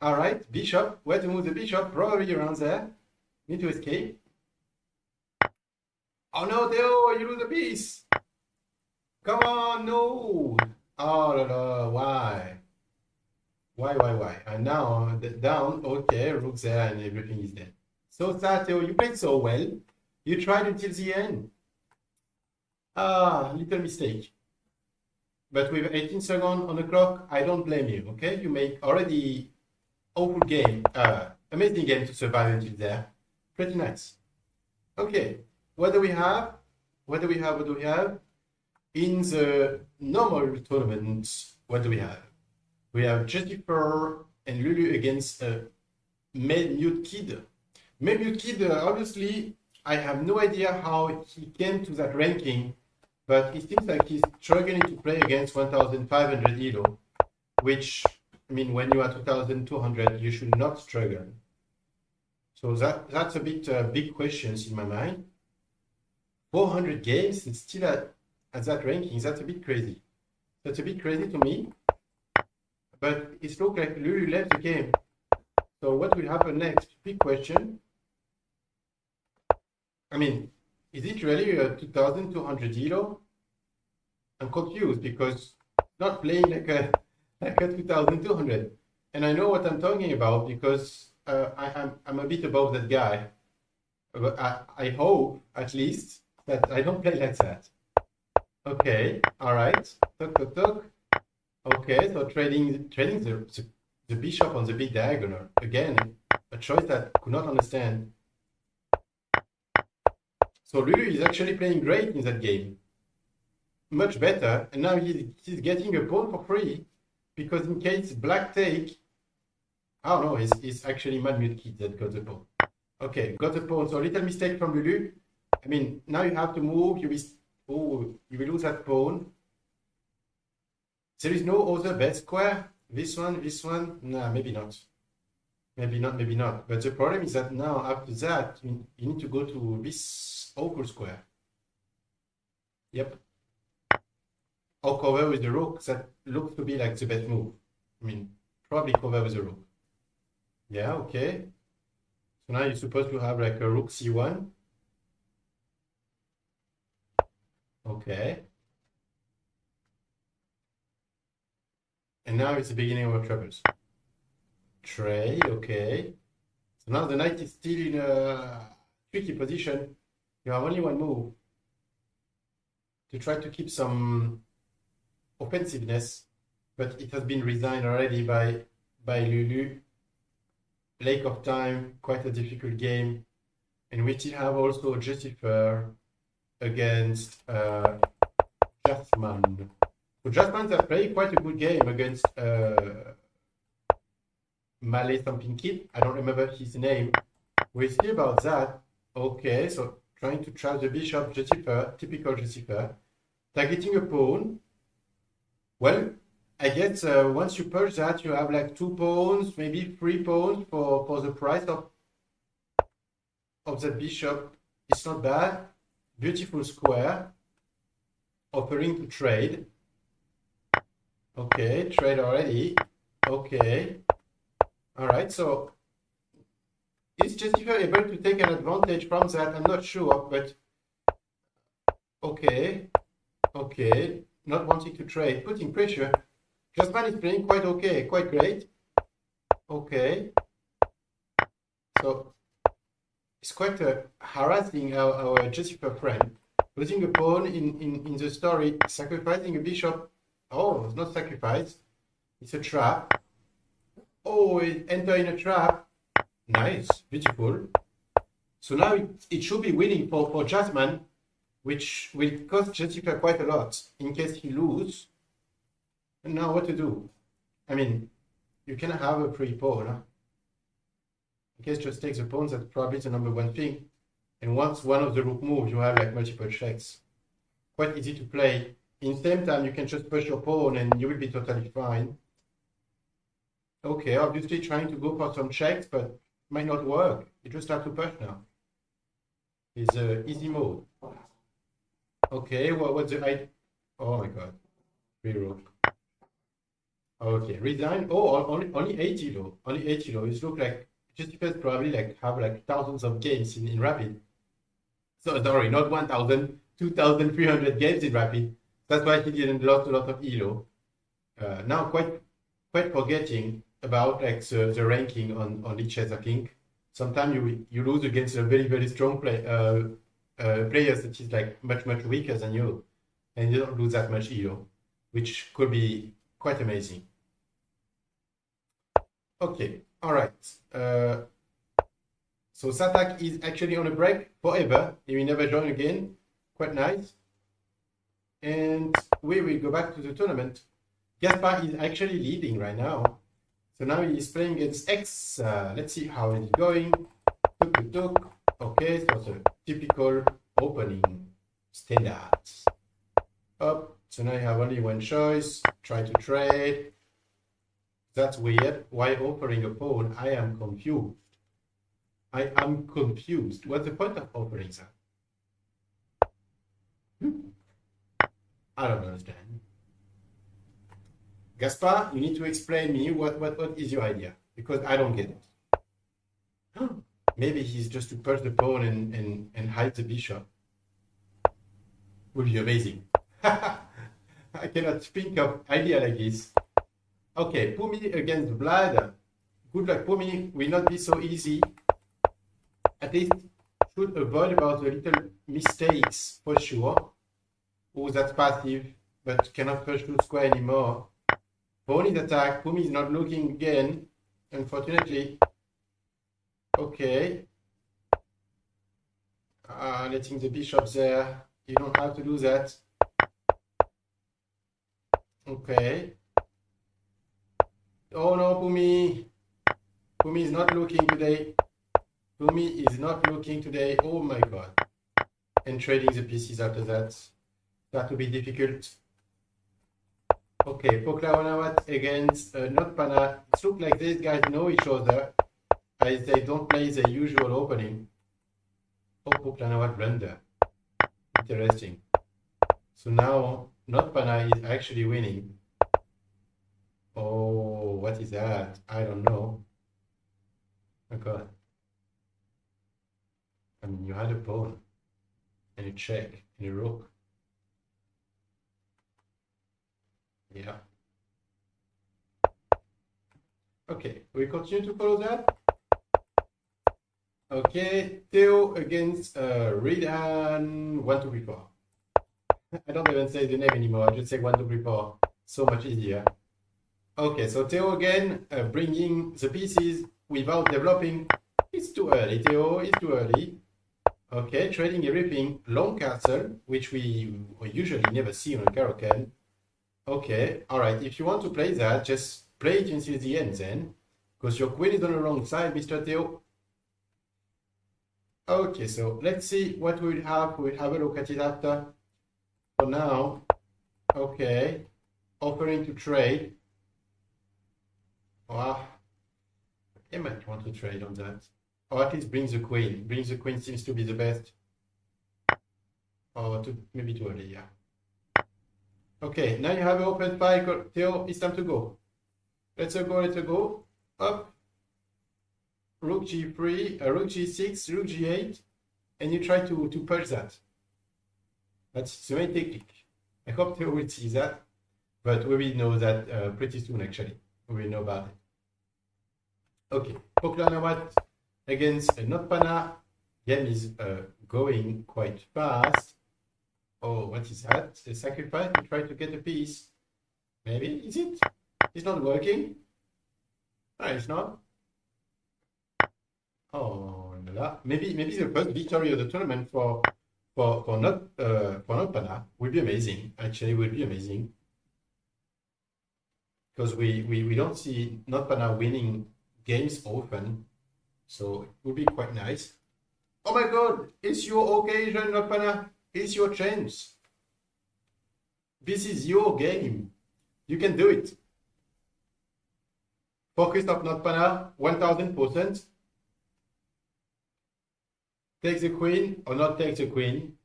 S2: All right, bishop. Where to move the bishop? Probably around there. Need to escape. Oh no, Theo, you lose a piece. Come on, no. Oh, no, no. Why? Why? And now, down, okay, rook there and everything is dead. So sad, Theo, you played so well. You tried until the end. Ah, little mistake. But with 18 seconds on the clock, I don't blame you, okay? You make already awful game, amazing game to survive until there. Pretty nice. Okay, what do we have? What do we have? In the normal tournament, what do we have? We have Jennifer and Lulu against Male Mute Kid. Male Mute Kid, obviously, I have no idea how he came to that ranking, but it seems like he's struggling to play against 1,500 elo, which, I mean, when you are 2,200, you should not struggle. So that's a bit big questions in my mind. 400 games and still at that ranking, that's a bit crazy. That's a bit crazy to me. But it looks like Lulu left the game. So what will happen next? Big question. I mean, is it really a 2,200 elo? I'm confused because not playing like a 2,200. And I know what I'm talking about because I'm a bit above that guy. But I hope at least that I don't play like that. Okay, all right. Talk. Okay, so trading the bishop on the big diagonal. Again, a choice that I could not understand. So Lulu is actually playing great in that game. Much better. And now he's getting a pawn for free. Because in case black take, I don't know, it's actually Mad Mute Kid that got the pawn. Okay, got the pawn. So a little mistake from Lulu. I mean, now you have to move. You will lose that pawn. There is no other best square. This one. Nah, maybe not. Maybe not. But the problem is that now, after that, you need to go to this awful square. Yep. Or cover with the rook. That looks to be like the best move. I mean, probably cover with the rook. Yeah, okay. So now you're supposed to have like a rook c1. Okay. And now it's the beginning of our troubles. Trade, okay. So now the knight is still in a tricky position. You have only one move to try to keep some offensiveness, but it has been resigned already by Lulu. Lack of time, quite a difficult game. And we still have also Justifer against Jasmine. So Jasmine has played quite a good game against Malay something kid. I don't remember his name. We'll see about that. Okay, so trying to trap the bishop, Justifer, typical Justifer. Targeting a pawn. Well, I guess once you push that, you have like 2 pawns, maybe 3 pawns for the price of the bishop. It's not bad. Beautiful square. offering to trade. Okay, trade already. Okay. All right, so is Justifier able to take an advantage from that? I'm not sure, but okay. Okay, not wanting to trade, putting pressure. Jasmine is playing quite okay, quite great. Okay. So it's quite harassing our Justifier friend. Losing a pawn in the story, sacrificing a bishop. Oh, it's not sacrifice. It's a trap. Oh, it enter in a trap. Nice, beautiful. So now it should be winning for Jasmine, which will cost Justifier quite a lot in case he lose. And now what to do? I mean, you cannot have a free pawn. Huh? In case just takes the pawn, that's probably the number one thing. And once one of the rook moves, you have like multiple checks. Quite easy to play. In the same time, you can just push your pawn and you will be totally fine. Okay, obviously trying to go for some checks, but might not work. You just have to push now. It's easy mode. Okay, what's the idea? Oh my god. Free rook. Okay, resign. Oh, only 80 low. Only 80 low. It looks like just because probably like have like thousands of games in Rapid. So sorry, not 1,000, 2,300 games in Rapid. That's why he didn't lost a lot of elo. Now quite forgetting about like the ranking on lichess. I think sometimes you lose against a very strong players that is like much weaker than you, and you don't lose that much elo, which could be quite amazing. Okay, all right. So Satak is actually on a break forever. He will never join again. Quite nice. And we will go back to the tournament. Gaspar is actually leading right now. So now he is playing against X. Let's see how it is going. Tuk. Okay, so the typical opening standards. Up. So now you have only one choice. Try to trade. That's weird. Why offering a pawn? I am confused. What's the point of offering that? I don't understand. Gaspar, you need to explain me what is your idea, because I don't get it. Maybe he's just to push the pawn and hide the bishop. Would be amazing. I cannot think of idea like this. Okay, Pumi against Vlad. Good luck, Pumi. Will not be so easy. At least should avoid about the little mistakes for sure. Oh, that's passive, but cannot push to square anymore. Pawn is attacked. Pumi is not looking again, unfortunately. Okay. Letting the bishop there. You don't have to do that. Okay. Oh no, Pumi. Pumi is not looking today. Pumi is not looking today. Oh my god. And trading the pieces after that. That will be difficult. Okay, Poklawanawat against Notpana. It looks like these guys know each other as they don't play the usual opening. Oh, Poklawanawat blunder. Interesting. So now Notpana is actually winning. Oh, what is that? I don't know. Oh god. I mean, you had a pawn and a check and a rook. Yeah. Okay, we continue to follow that. Okay, Theo against Ridan 1, 2, 3, 4. I don't even say the name anymore. I just say 1, 2, 3, 4. So much easier. Okay, so Theo again, bringing the pieces without developing. It's too early, Theo. It's too early. Okay, trading everything. Long castle, which we usually never see on a Karoken. Okay, all right. If you want to play that, just play it until the end then, because your queen is on the wrong side, Mr. Theo. Okay, so let's see what we will have. We'll have a look at it after. For now, okay, offering to trade. Wow, I might want to trade on that, or at least bring the queen. Bring the queen seems to be the best. Or maybe too early, yeah. Okay, now you have an open file. Theo, it's time to go. Let's go. Up. Rook g3, rook g6, rook g8, and you try to push that. That's the main technique. I hope Theo will see that, but we will know that pretty soon actually. We will know about it. Okay, Poklanawat against Notpana. Game is going quite fast. Oh, what is that? A sacrifice to try to get a piece. Maybe, is it? It's not working. No, it's not. Oh, la. Maybe the first victory of the tournament for Notpana will be amazing. Actually, will be amazing because we don't see Notpana winning games often, so it would be quite nice. Oh my God! It's your occasion, Notpana. It's your chance. This is your game. You can do it. Focus of Notpana, 1000%. Take the queen or not take the queen?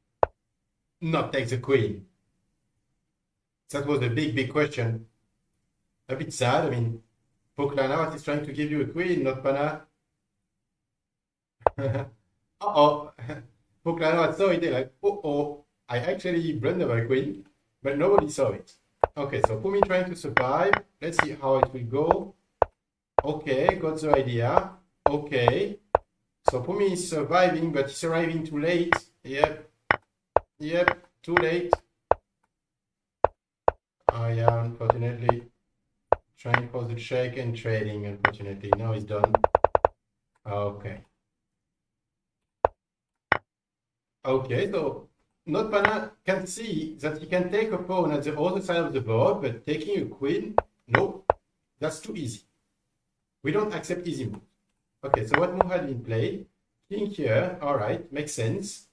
S2: Not take the queen. That was a big question. A bit sad. I mean, Poklanawat is trying to give you a queen, Notpana. Uh-oh. Poklanawat saw it. They're like, uh-oh, I actually blundered my queen, but nobody saw it. Okay, so Pumi trying to survive. Let's see how it will go. Okay, got the idea. Okay. So Pumi is surviving, but he's arriving too late. Yep, too late. Oh yeah, unfortunately. Trying for the check and trading, unfortunately. Now he's done. Okay. Okay, so Notpana can see that he can take a pawn at the other side of the board, but taking a queen, no, that's too easy. We don't accept easy moves. Okay, so what move had been played? King here, all right, makes sense.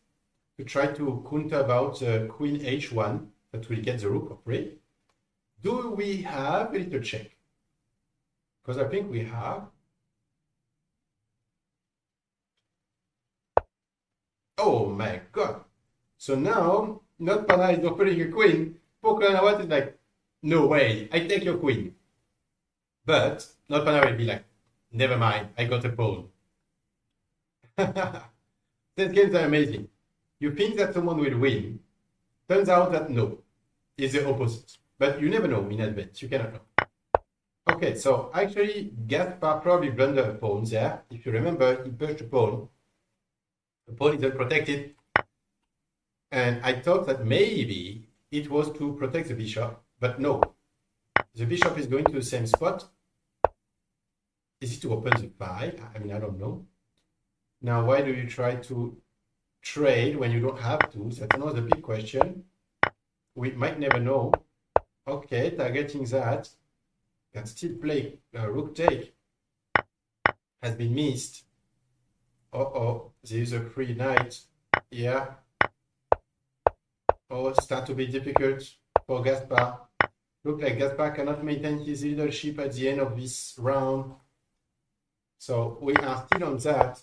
S2: To try to counter about queen h1, that will get the rook of free. Do we have a little check? Because I think we have. Oh my God. So now, Notpana is offering a queen. Poklanawat is like, no way, I take your queen. But Notpana will be like, never mind, I got a pawn. These games are amazing. You think that someone will win. Turns out that no, it's the opposite. But you never know in advance, you cannot know. Okay, so actually Gaspar probably blundered a pawn there. If you remember, he pushed a pawn. The pawn is unprotected. And I thought that maybe it was to protect the bishop, but no. The bishop is going to the same spot. Is it to open the file? I mean, I don't know. Now, why do you try to trade when you don't have to? That's another big question. We might never know. Okay, targeting that. Can still play rook take. Has been missed. Uh-oh, there is a free knight. Yeah. Oh, it starts to be difficult for Gaspar. Look like Gaspar cannot maintain his leadership at the end of this round. So we are still on that.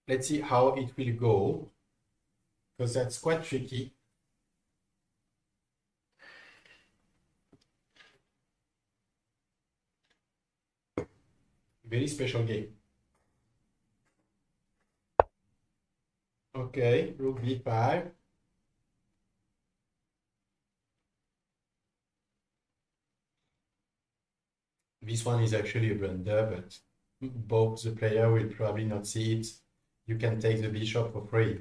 S2: Let's see how it will go, because that's quite tricky. Very special game. Okay, rook b5. This one is actually a blunder, but both the player will probably not see it. You can take the bishop for free.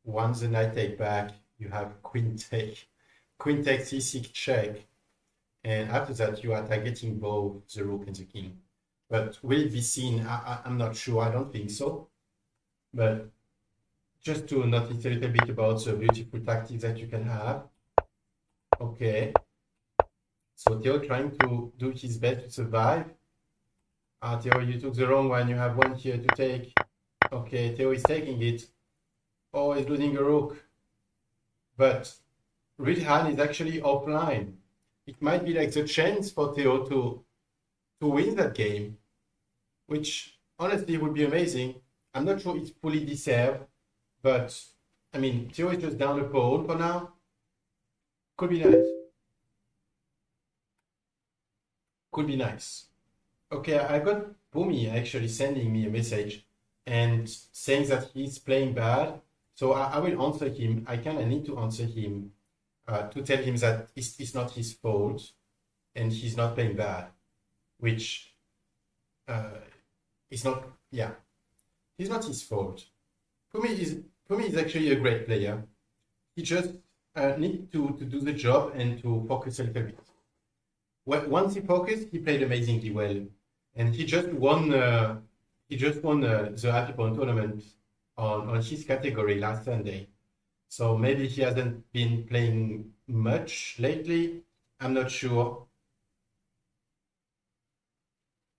S2: Once the knight take back, you have queen take c6 check, and after that you are targeting both the rook and the king. But will it be seen? I'm not sure. I don't think so. But just to notice a little bit about the beautiful tactics that you can have. Okay. So Theo trying to do his best to survive. Theo, you took the wrong one. You have one here to take. Okay, Theo is taking it. Oh, he's losing a rook. But Ridhan is actually offline. It might be like the chance for Theo to win that game, which honestly would be amazing. I'm not sure it's fully deserved, but I mean, Theo is just down a pawn for now. Could be nice. Could be nice. Okay, I got Bumi actually sending me a message and saying that he's playing bad. So I will answer him. I kind of need to answer him to tell him that it's not his fault and he's not playing bad, which uh, is not, yeah, it's not his fault. Bumi is actually a great player. He just needs to do the job and to focus a little bit. Once he focused, he played amazingly well, and he just won. The Happy Pawn tournament on his category last Sunday. So maybe he hasn't been playing much lately. I'm not sure.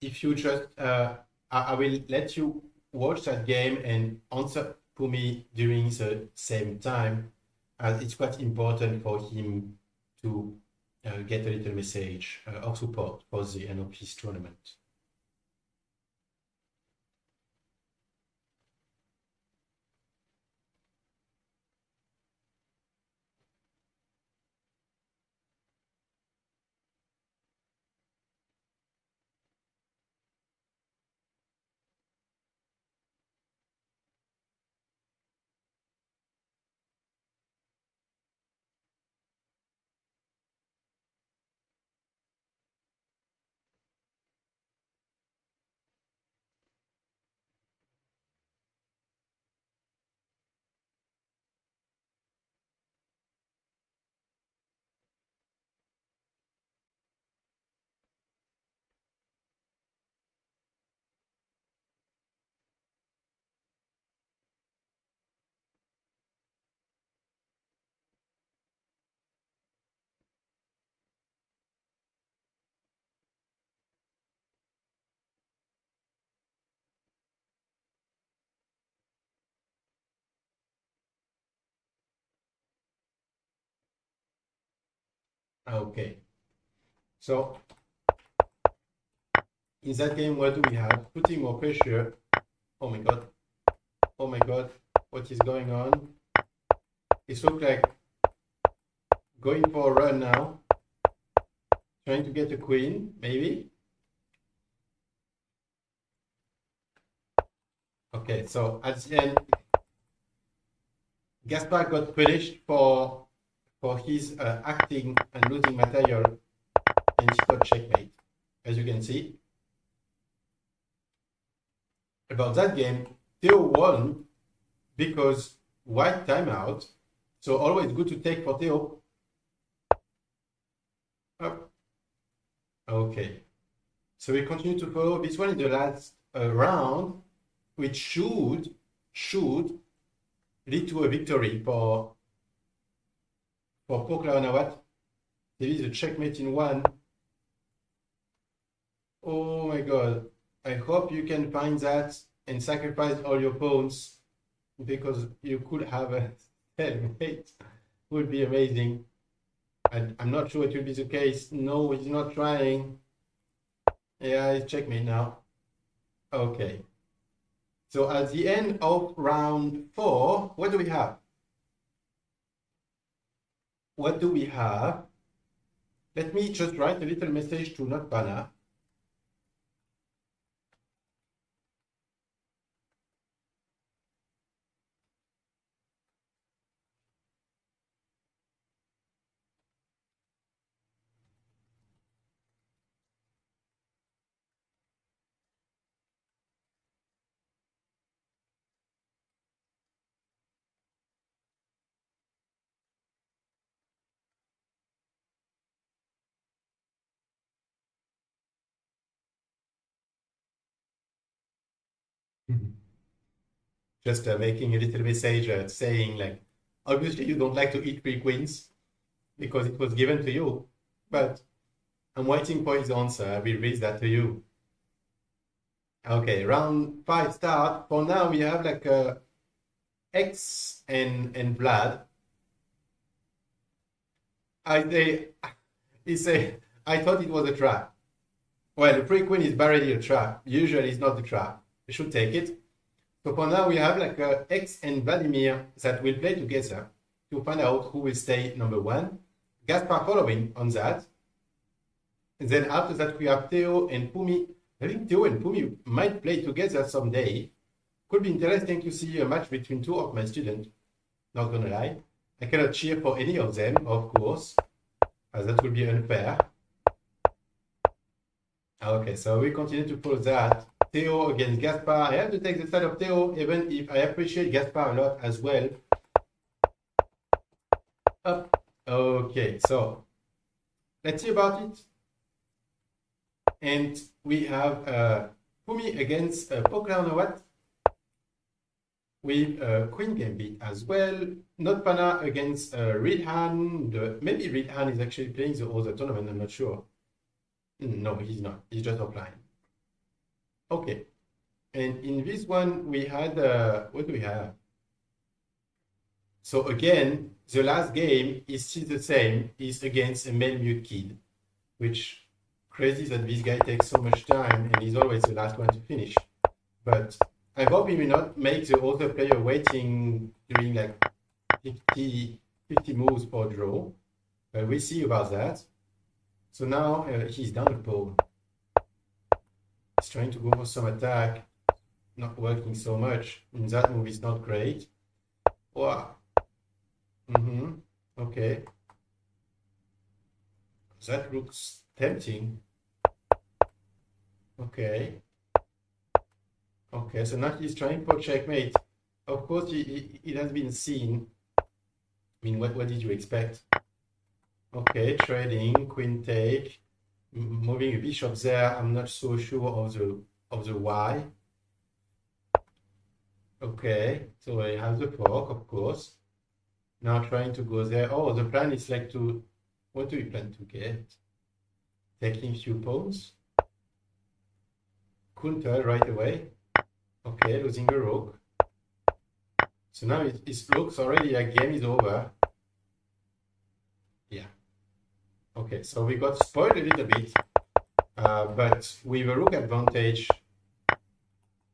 S2: If you just, I will let you watch that game and answer to me during the same time, as it's quite important for him to get a little message of support for the end of his tournament. Okay, so in that game, what do we have? Putting more pressure. Oh my god. Oh my god. What is going on? It looks like going for a run now. Trying to get a queen, maybe. Okay, so at the end, Gaspar got punished for his acting and losing material, and he got checkmate, as you can see. About that game, Theo won because white timeout, so always good to take for Theo. Up. Okay, so we continue to follow. This one is the last round, which should lead to a victory for Pokla. There is a checkmate in one. Oh my god. I hope you can find that and sacrifice all your pawns, because you could have a stalemate. Would be amazing. I'm not sure it will be the case. No, he's not trying. Yeah, it's checkmate now. Okay. So at the end of round 4, what do we have? What do we have? Let me just write a little message to Notbana. Just making a little message saying, like, obviously you don't like to eat 3 queens because it was given to you, but I'm waiting for his answer. I will read that to you. Okay, round 5 start. For now, we have like X and Vlad. I thought it was a trap. Well, the pre-queen is barely a trap. Usually it's not a trap. You should take it. So for now, we have like X and Vladimir that will play together to find out who will stay number 1. Gaspar following on that. And then after that, we have Theo and Pumi. I think Theo and Pumi might play together someday. Could be interesting to see a match between two of my students. Not gonna lie. I cannot cheer for any of them, of course, as that would be unfair. Okay, so we continue to follow that. Theo against Gaspar. I have to take the side of Theo, even if I appreciate Gaspar a lot as well. Up. Okay, so let's see about it. And we have Pumi against Poker no what? With Queen Gambit as well. Not Pana against Reedhan. Maybe Reedhan is actually playing the other tournament, I'm not sure. No, he's not. He's just offline. Okay. And in this one, we had, what do we have? So again, the last game is still the same, is against a male mute kid, which crazy that this guy takes so much time and he's always the last one to finish. But I hope he will not make the other player waiting during like 50 moves for draw. But we'll see about that. So now he's down the pawn. He's trying to go for some attack, not working so much. And that move is not great. Wow. Okay. That looks tempting. Okay. Okay, so now he's trying for checkmate. Of course, it has been seen. I mean, what did you expect? Okay, trading, queen take, moving a bishop there. I'm not so sure of the why. Okay, so I have the fork, of course. Now trying to go there. Oh, the plan is like to, what do we plan to get? Taking few pawns. Counter right away. Okay, losing a rook. So now it looks already like game is over. Yeah. Okay, so we got spoiled a little bit, but with a rook advantage,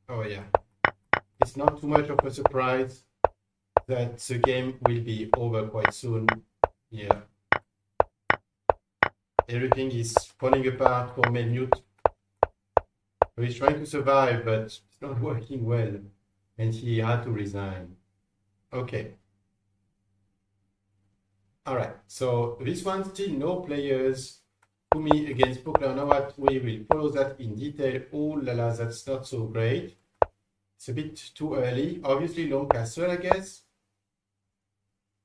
S2: oh yeah, it's not too much of a surprise that the game will be over quite soon. Yeah. Everything is falling apart for Melmute. So he's trying to survive, but it's not working well, and he had to resign. Okay. All right, so this one still no players. Pumi against Poker. Now what we will follow that in detail. Oh la la, that's not so great. It's a bit too early. Obviously long castle, I guess.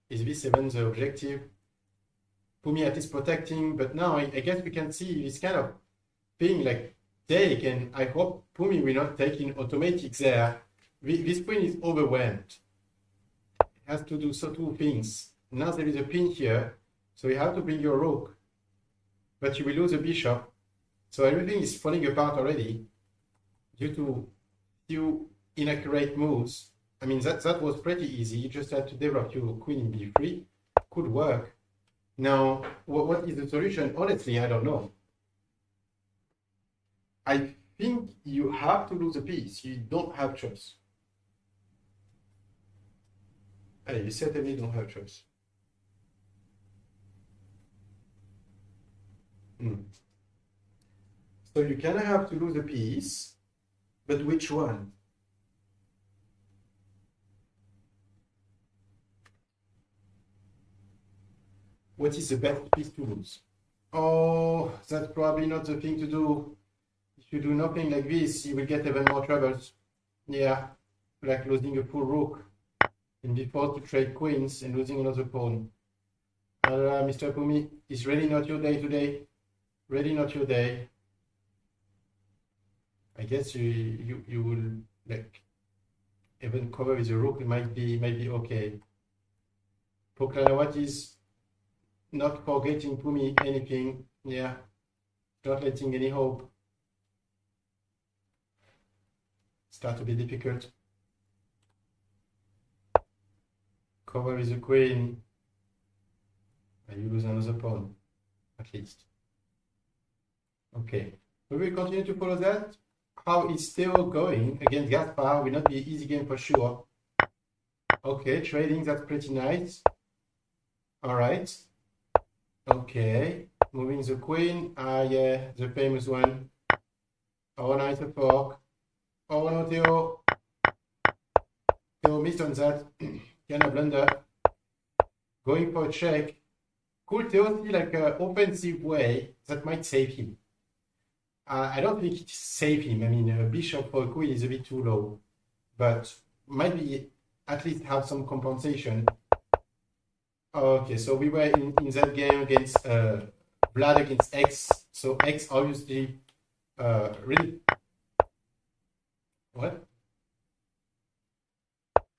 S2: Is B7 the objective? Pumi at least protecting, but now I guess we can see this kind of thing like take, and I hope Pumi will not take in automatic there. This queen is overwhelmed. It has to do so two things. Now there is a pin here, so you have to bring your rook, but you will lose a bishop. So everything is falling apart already due to few inaccurate moves. I mean, that was pretty easy. You just had to develop your queen in b3. Could work. Now, what is the solution? Honestly, I don't know. I think you have to lose a piece. You don't have choice. Hey, you certainly don't have choice. So you kind of have to lose a piece, but which one? What is the best piece to lose? Oh, that's probably not the thing to do. If you do nothing like this, you will get even more troubles. Yeah, like losing a full rook and be forced to trade queens and losing another pawn. Mr. Pumi, it's really not your day today. Really not your day. I guess you will like even cover with a rook. It might be okay. Poklanawat is not forgetting Pumi anything. Yeah, not letting any hope. Start to be difficult. Cover with a queen. And you lose another pawn, at least. Okay, we will continue to follow that. How is Theo going against Gaspar? Will not be an easy game for sure. Okay, trading, that's pretty nice. All right. Okay, moving the queen. Ah, yeah, the famous one. Oh, nice a fork. Oh no, Theo. Theo missed on that. Kind of blunder. Going for a check. Could Theo see like an offensive way that might save him? I don't think it save him. I mean, a bishop for a queen is a bit too low, but maybe at least have some compensation. Okay, so we were in that game against Vlad against X. So X obviously really what?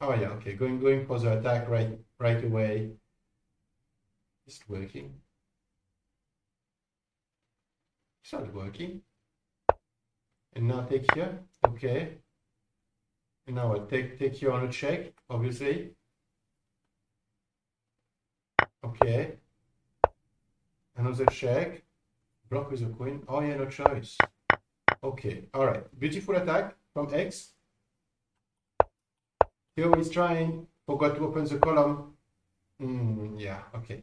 S2: Oh yeah, okay, going for the attack right away. Is it working? It's not working. And now take here. Okay. And now I'll take here on a check, obviously. Okay. Another check. Block with a queen. Oh yeah, no choice. Okay. Alright. Beautiful attack from X. Theo is trying. Forgot to open the column. Yeah, okay.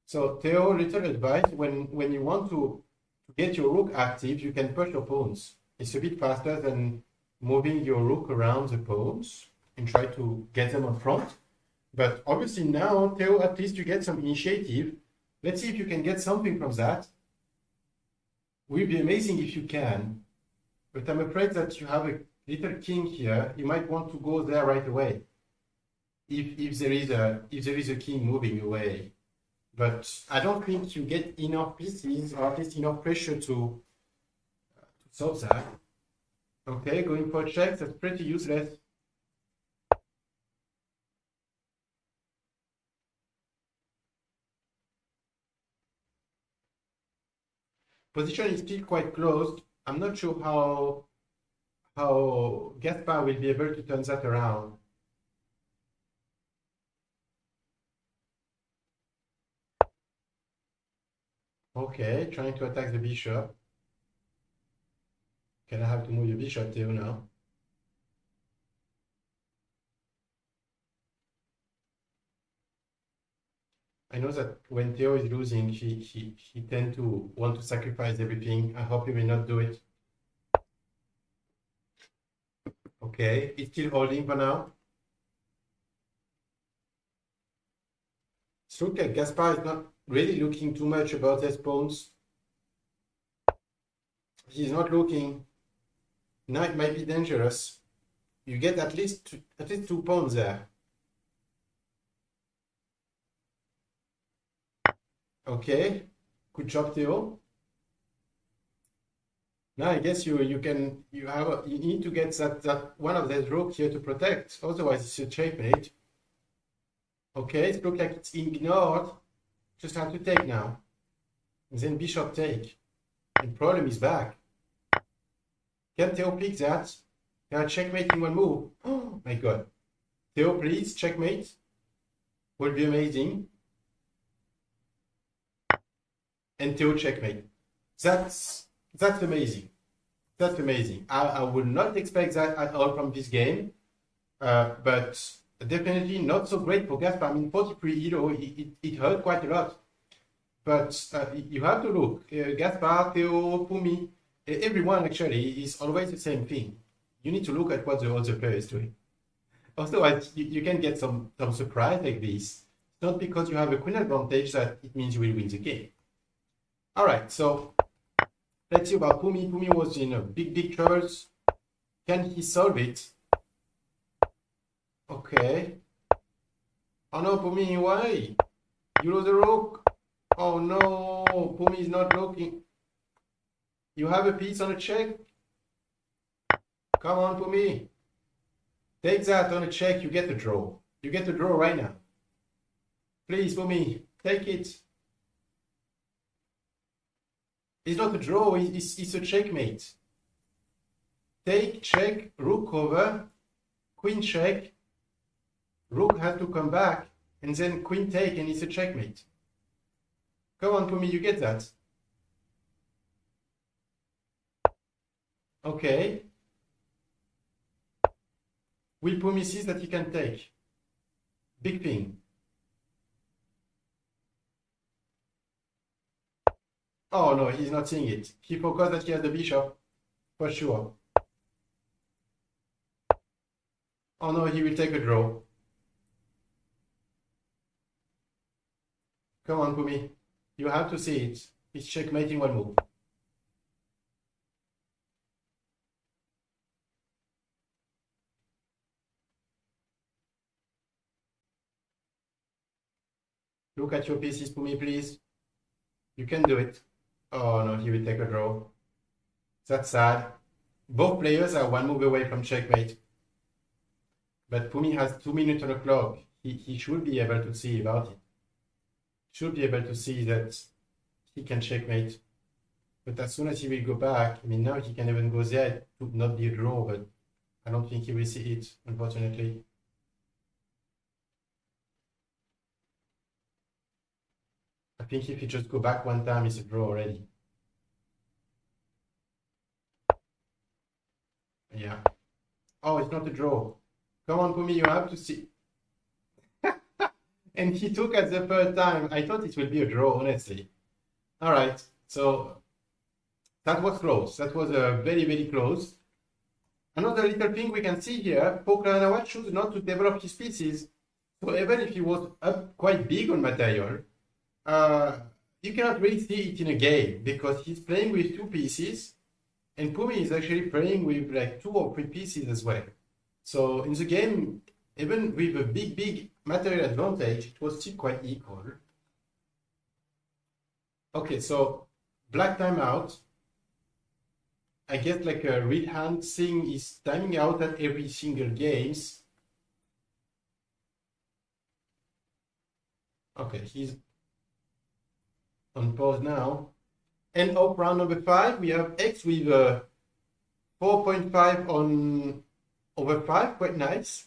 S2: So Theo, little advice, when you want to get your rook active, you can push your pawns. It's a bit faster than moving your rook around the pawns and try to get them on front. But obviously now, Theo, at least you get some initiative. Let's see if you can get something from that. Will be amazing if you can. But I'm afraid that you have a little king here. You might want to go there right away. If there is a king moving away. But I don't think you get enough pieces, or at least enough pressure to solve that. Okay, going for check, that's pretty useless. Position is still quite closed. I'm not sure how Gaspar will be able to turn that around. Okay, trying to attack the bishop. Can I have to move your bishop, Theo, now? I know that when Theo is losing, he tend to want to sacrifice everything. I hope he will not do it. Okay, it's still holding for now. It looks like Gaspar is not really looking too much about his pawns. He's not looking. Now it might be dangerous. You get at least 2 pawns there. Okay, good job, Theo. Now I guess you need to get that one of those rook here to protect. Otherwise, it's a checkmate. Okay, it looks like it's ignored. Just have to take now. And then bishop take. And problem is back. Can Theo pick that? Can I checkmate in one move? Oh my god. Theo, please, checkmate. Would be amazing. And Theo checkmate. That's amazing. That's amazing. I would not expect that at all from this game. But definitely not so great for Gaspar. I mean, 43 euro, it hurt quite a lot. But you have to look. Gaspar, Theo, Pumi, everyone actually is always the same thing. You need to look at what the other player is doing. Also, you can get some surprise like this. It's not because you have a queen advantage that it means you will win the game. All right, so let's see about Pumi. Pumi was in big troubles. Can he solve it? Okay. Oh no, Pumi, why? You lose the rook. Oh no, Pumi is not looking. You have a piece on a check. Come on, Pumi. Take that on a check, you get the draw. You get the draw right now. Please, Pumi, take it. It's not a draw, it's a checkmate. Take, check, rook over, queen check, rook has to come back, and then queen take, and it's a checkmate. Come on, Pumi, you get that. Okay. Will Pumi sees that he can take? Big thing. Oh no, he's not seeing it. He forgot that he has the bishop, for sure. Oh no, he will take a draw. Come on, Pumi. You have to see it. He's checkmating one move. Look at your pieces, Pumi, please. You can do it. Oh no, he will take a draw. That's sad. Both players are one move away from checkmate. But Pumi has 2 minutes on the clock. He should be able to see about it. Should be able to see that he can checkmate. But as soon as he will go back, I mean, now he can even go there. It would not be a draw, but I don't think he will see it, unfortunately. I think if he just go back one time, it's a draw already. Yeah. Oh, it's not a draw. Come on, Pumi, you have to see. And he took at the third time. I thought it would be a draw, honestly. All right, so that was close. That was very, very close. Another little thing we can see here, Pokranawat chose not to develop his pieces. So even if he was up quite big on material, you cannot really see it in a game because he's playing with 2 pieces and Pumi is actually playing with like 2 or 3 pieces as well. So in the game, even with a big material advantage, it was still quite equal. Okay, so black timeout. I guess like a read hand thing is timing out at every single games. Okay, he's on pause now. And up round number 5, we have X with 4.5 on over 5, quite nice.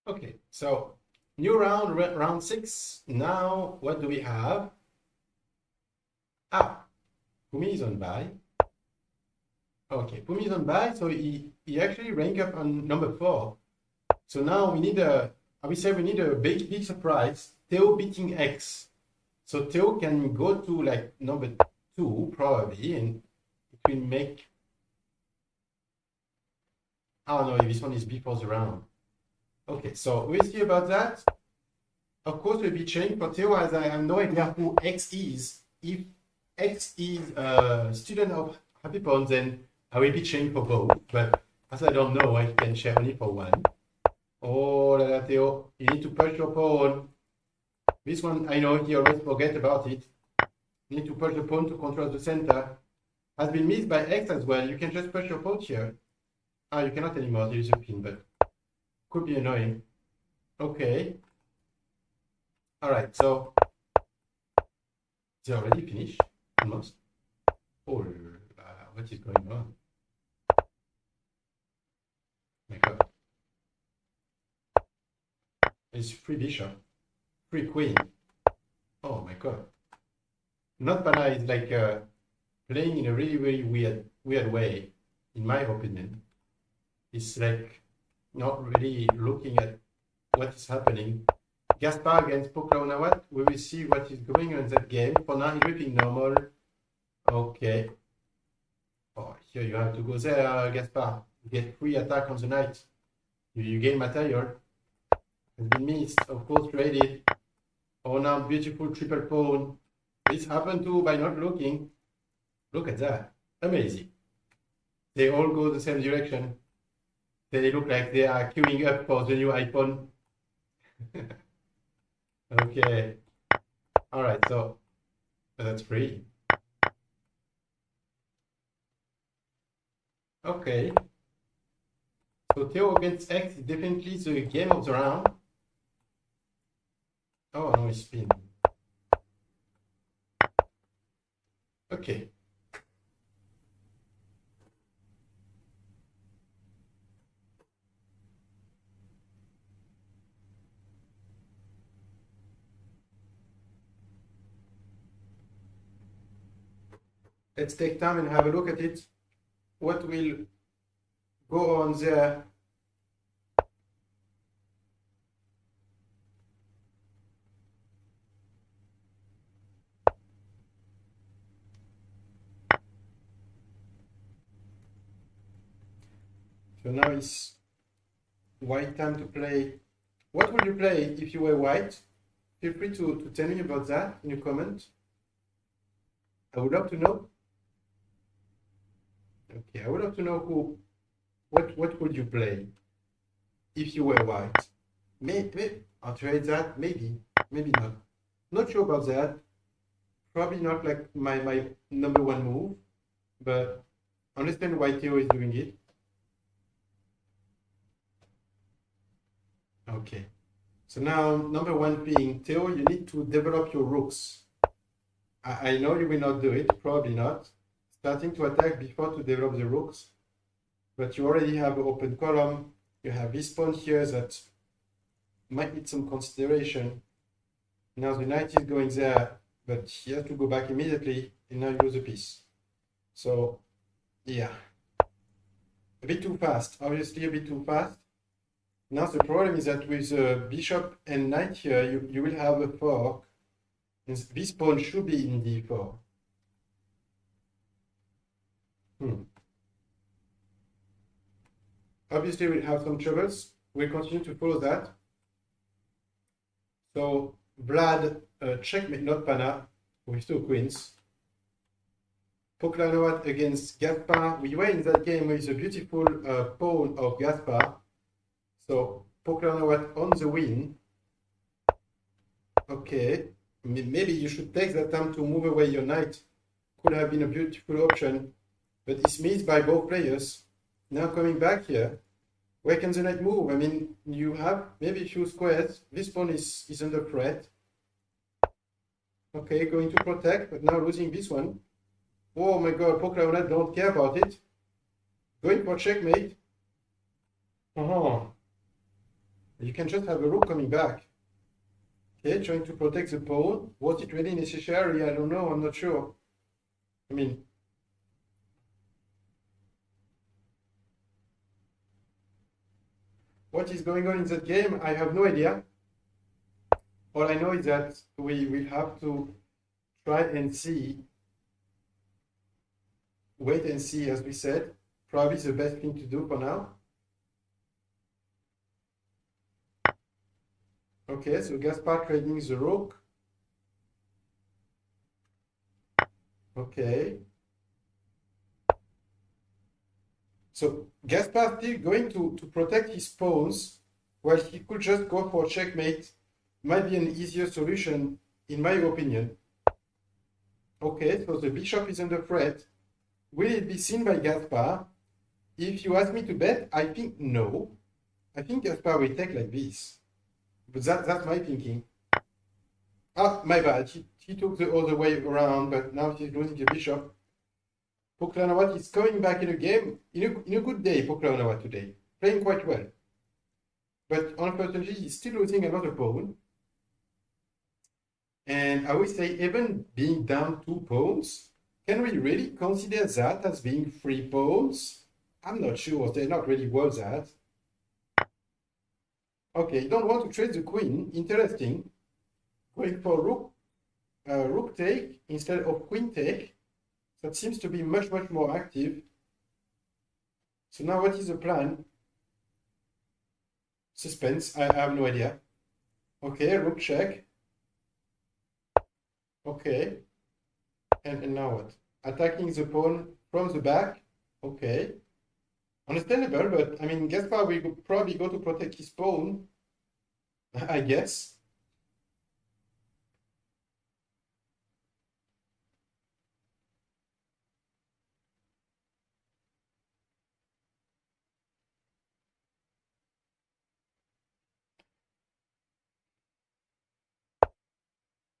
S2: Okay, so new round, round 6. Now, what do we have? Ah, Pumi is on buy. Okay, Pumi is on buy, so he actually ranked up on number 4. So now we need I would say we need a big surprise. Theo beating X. So Theo can go to like number 2 probably, and it will make. Oh no, this one is before the round. Okay, so we'll see about that. Of course, we'll be cheering for Theo as I have no idea who X is. If X is a student of Happy Pawn, then I will be cheering for both. But as I don't know, I can share only for one. Oh, la la, Theo, you need to push your pawn. This one, I know he always forget about it. You need to push the pawn to control the center. Has been missed by X as well. You can just push your pawn here. Ah, you cannot anymore. There is a pin, but could be annoying. Okay. All right, so they already finished, almost. Oh, what is going on? My God. It's 3 bishop, 3 queen. Oh my God. Not Pana is like playing in a really weird way, in my opinion. It's like not really looking at what is happening. Gaspar against Poklaunawat, we will see what is going on in that game. For now, everything normal. Okay. Oh, here you have to go there, Gaspar. You get free attack on the knight. You gain material. Has been missed, of course, traded. Oh, now beautiful triple pawn. This happened too by not looking. Look at that. Amazing. They all go the same direction. They look like they are queuing up for the new iPhone. Okay. All right, so that's free. Okay. So Theo against X is definitely the game of the round. Oh, no, it's spin. Okay. Let's take time and have a look at it. What will go on there? So now it's white time to play. What would you play if you were white? Feel free to tell me about that in a comment. I would love to know. Okay, I would love to know what would you play if you were white? Maybe I'll trade that, maybe not. Not sure about that. Probably not like my number one move, but I understand why Theo is doing it. Okay. So now number one being Theo, you need to develop your rooks. I know you will not do it, probably not. Starting to attack before to develop the rooks, but you already have an open column. You have this pawn here that might need some consideration. Now the knight is going there, but he has to go back immediately, and now you lose a piece. So, yeah. A bit too fast, obviously a bit too fast. Now the problem is that with bishop and knight here, you will have a fork. And this pawn should be in d4. Obviously we'll have some troubles. We'll continue to follow that. So Vlad checkmate not Pana with two queens. Poklanowat against Gaspar. We were in that game with a beautiful pawn of Gaspar. So Poklanowat on the win. Okay, maybe you should take that time to move away your knight. Could have been a beautiful option, but it's missed by both players. Now coming back here, where can the knight move? I mean, you have maybe a few squares. This pawn is under threat. Okay, going to protect, but now losing this one. Oh my god, Poklanowat don't care about it. Going for checkmate. You can just have a rook coming back. Okay, trying to protect the pawn. Was it really necessary? I don't know, I'm not sure. I mean, what is going on in that game? I have no idea. All I know is that we will have to try and see, wait and see, as we said. Probably the best thing to do for now. Okay, so Gaspar trading the rook. Okay. So Gaspar still going to protect his pawns, while he could just go for checkmate. Might be an easier solution, in my opinion. Okay, so the bishop is under threat. Will it be seen by Gaspar? If you ask me to bet, I think no. I think Gaspar will take like this. But that's my thinking. Ah, my bad. He took the other way around, but now he's losing the bishop. Poklanowat is coming back in a game in a good day, Poklanowat today. Playing quite well. But unfortunately, he's still losing another pawn. And I would say even being down 2 pawns, can we really consider that as being 3 pawns? I'm not sure. They're not really worth that. Okay, you don't want to trade the queen. Interesting. Going for rook take instead of queen take. That seems to be much more active. So now what is the plan? Suspense. I have no idea. Okay, rook check. Okay. And now what? Attacking the pawn from the back. Okay. Understandable, but I mean, Gaspar will probably go to protect his pawn, I guess.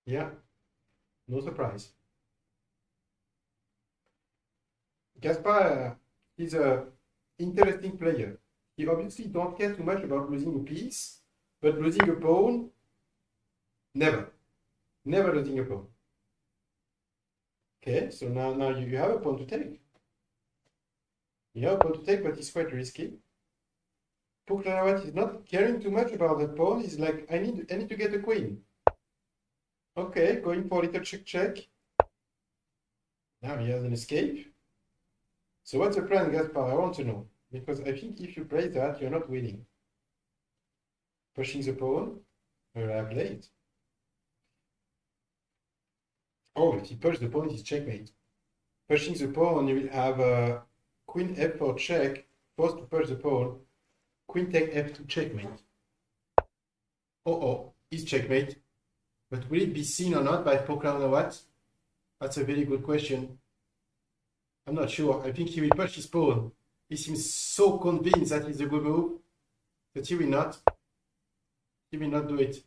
S2: Yeah, no surprise. Gaspar is a interesting player. He obviously don't care too much about losing a piece, but losing a pawn, never. Never losing a pawn. Okay, so now you have a pawn to take. You have a pawn to take, but it's quite risky. Pukranawat is not caring too much about the pawn. He's like, I need to get a queen. Okay, going for a little check. Now he has an escape. So what's the plan, Gaspar? I want to know. Because I think if you play that, you're not winning. Pushing the pawn. Well, I played. Oh, if he pushes the pawn, it's checkmate. Pushing the pawn, you will have a queen f4 check, forced to push the pawn. Queen take f2 checkmate. Oh, it's checkmate. But will it be seen or not by Pukranawat? That's a very good question. I'm not sure. I think he will push his pawn. He seems so convinced that it's a good move, but he will not. He will not do it.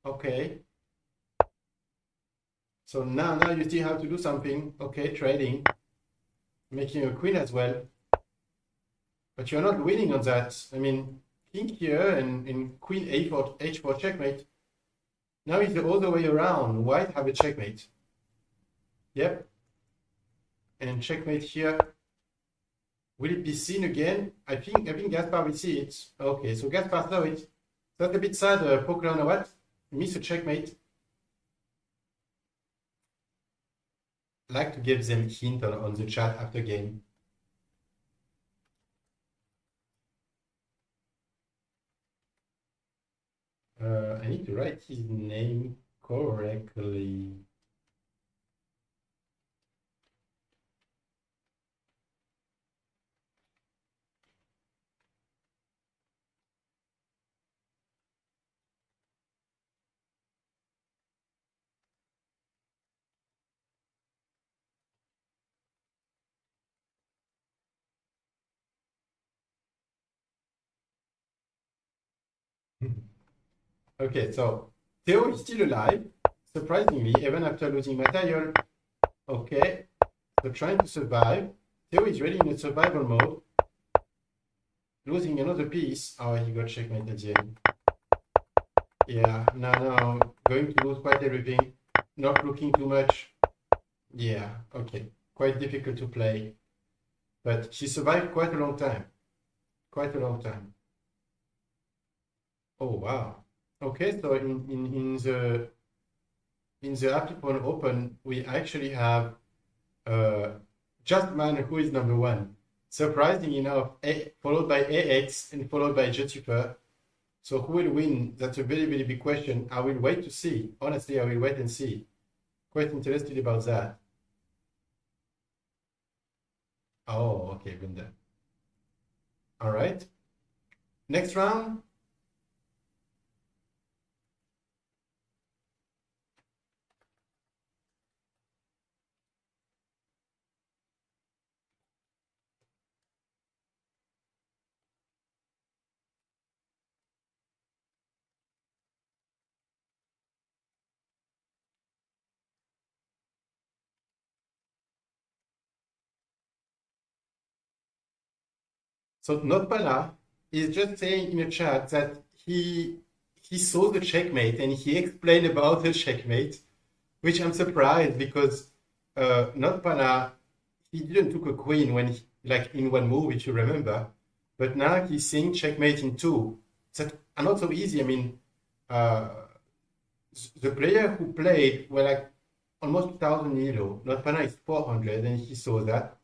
S2: Okay. So now you still have to do something. Okay, trading. Making a queen as well. But you're not winning on that. I mean, king here and queen a4, h4 checkmate. Now it's the other way around. White have a checkmate. Yep. And checkmate here. Will it be seen again? I think Gaspar will see it. Okay, so Gaspar saw it. That's a bit sad, Pukranawat. Miss a checkmate. I like to give them a hint on the chat after game. I need to write his name correctly. Okay, so Theo is still alive, surprisingly, even after losing material. Okay, so trying to survive. Theo is ready in a survival mode. Losing another piece. Oh, he got checkmate at the end. Yeah, now going to lose quite everything. Not looking too much. Yeah, okay. Quite difficult to play. But she survived quite a long time. Quite a long time. Oh, wow. Okay, so in the Happy Pawn Open, we actually have Just Man, who is number one. Surprising enough, followed by AX and followed by Jetufer. So who will win? That's a very, very big question. I will wait to see. Honestly, I will wait and see. Quite interested about that. Oh, okay, been there. All right. Next round. So Notpala is just saying in the chat that he saw the checkmate and he explained about the checkmate, which I'm surprised because Notpala, he didn't took a queen when like in one move, if you remember, but now he's seeing checkmate in two. That are not so easy. I mean, the player who played were like almost 2,000 euro. Notpala is 400, and he saw that.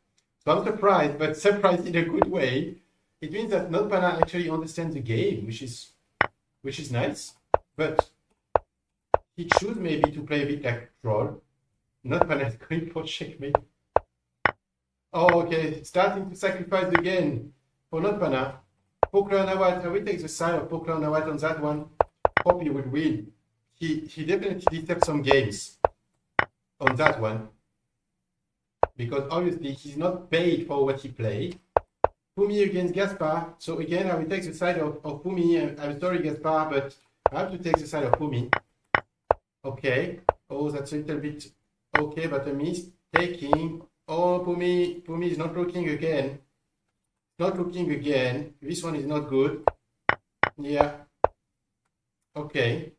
S2: So I'm surprised, but surprised in a good way. It means that Notpana actually understands the game, which is nice. But he choose maybe to play a bit like troll. Notpana is going for checkmate. Oh, okay, starting to sacrifice again for Notpana. Pukranawat, I will take the side of Pukranawat on that one. Hope he will win. He definitely stepped some games on that one. Because obviously he's not paid for what he played. Pumi against Gaspar. So again, I will take the side of Pumi. I'm sorry, Gaspar, but I have to take the side of Pumi. Okay. Oh, that's a little bit okay, but a miss. Taking. Oh, Pumi is not looking again. Not looking again. This one is not good. Yeah. Okay.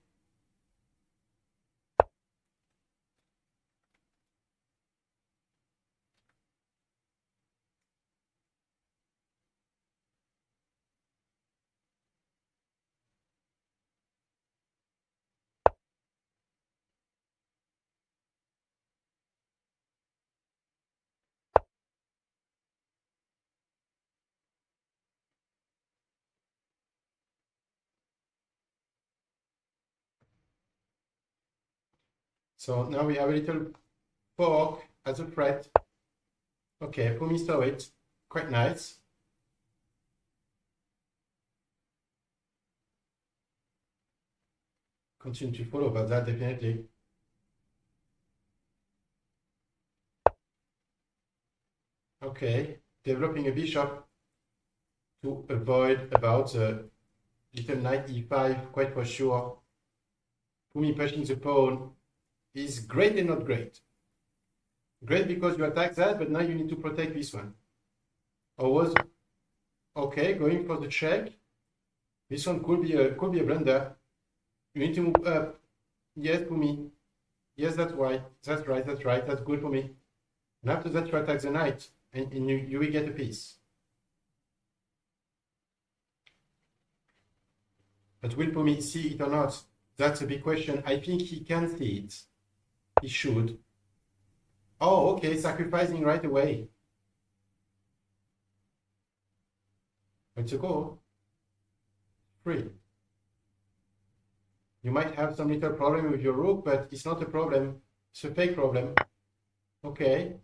S2: So now we have a little fork as a threat. Okay, Pumi saw it. Quite nice. Continue to follow about that, definitely. Okay, developing a bishop to avoid about the little knight e5, quite for sure. Pumi pushing the pawn is great and not great. Great because you attack that, but now you need to protect this one. Or was okay, going for the check. This one could be a blunder. You need to move up. Yes, Pumi. Yes, that's right. That's right. That's right. That's good for me. And after that, you attack the knight, and you will get a piece. But will Pumi see it or not? That's a big question. I think he can see it. He should. Oh, okay, sacrificing right away. It's a goal. Free. You might have some little problem with your rook, but it's not a problem. It's a fake problem. Okay.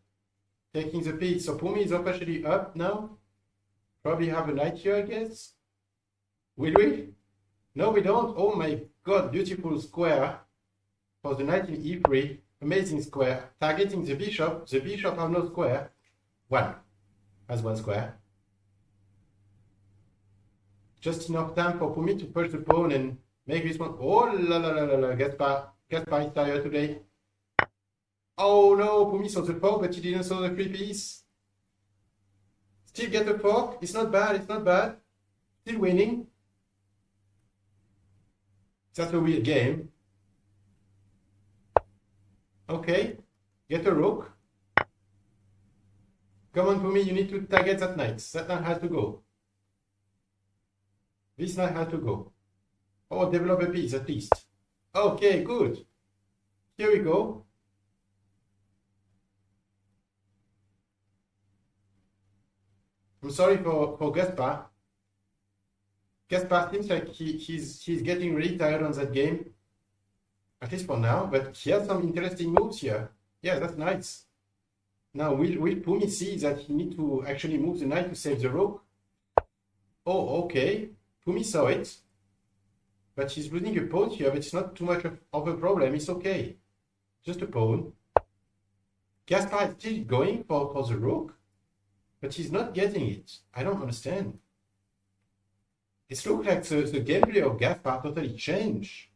S2: Taking the piece. So Pumi is officially up now. Probably have a knight here, I guess. Will we? No, we don't. Oh my god, beautiful square for the knight in e3. Amazing square. Targeting the bishop. The bishop have no square. One. Has one square. Just enough time for Pumi to push the pawn and make this one. Oh la la la la la. Gaspar is tired today. Oh no, Pumi saw the fork, but he didn't saw the free piece. Still get a fork. It's not bad. It's not bad. Still winning. That's a weird game. Okay, get a rook. Come on, Pumi, you need to target that knight. That knight has to go. This knight has to go. Oh, develop a piece at least. Okay, good. Here we go. I'm sorry for Gaspar. Gaspar seems like he's getting really tired on that game. At least for now, but he has some interesting moves here. Yeah, that's nice. Now, will Pumi see that he need to actually move the knight to save the rook? Oh, okay. Pumi saw it. But he's losing a pawn here, but it's not too much of a problem. It's okay. Just a pawn. Gaspar is still going for the rook, but he's not getting it. I don't understand. It looks like the gameplay of Gaspar totally changed.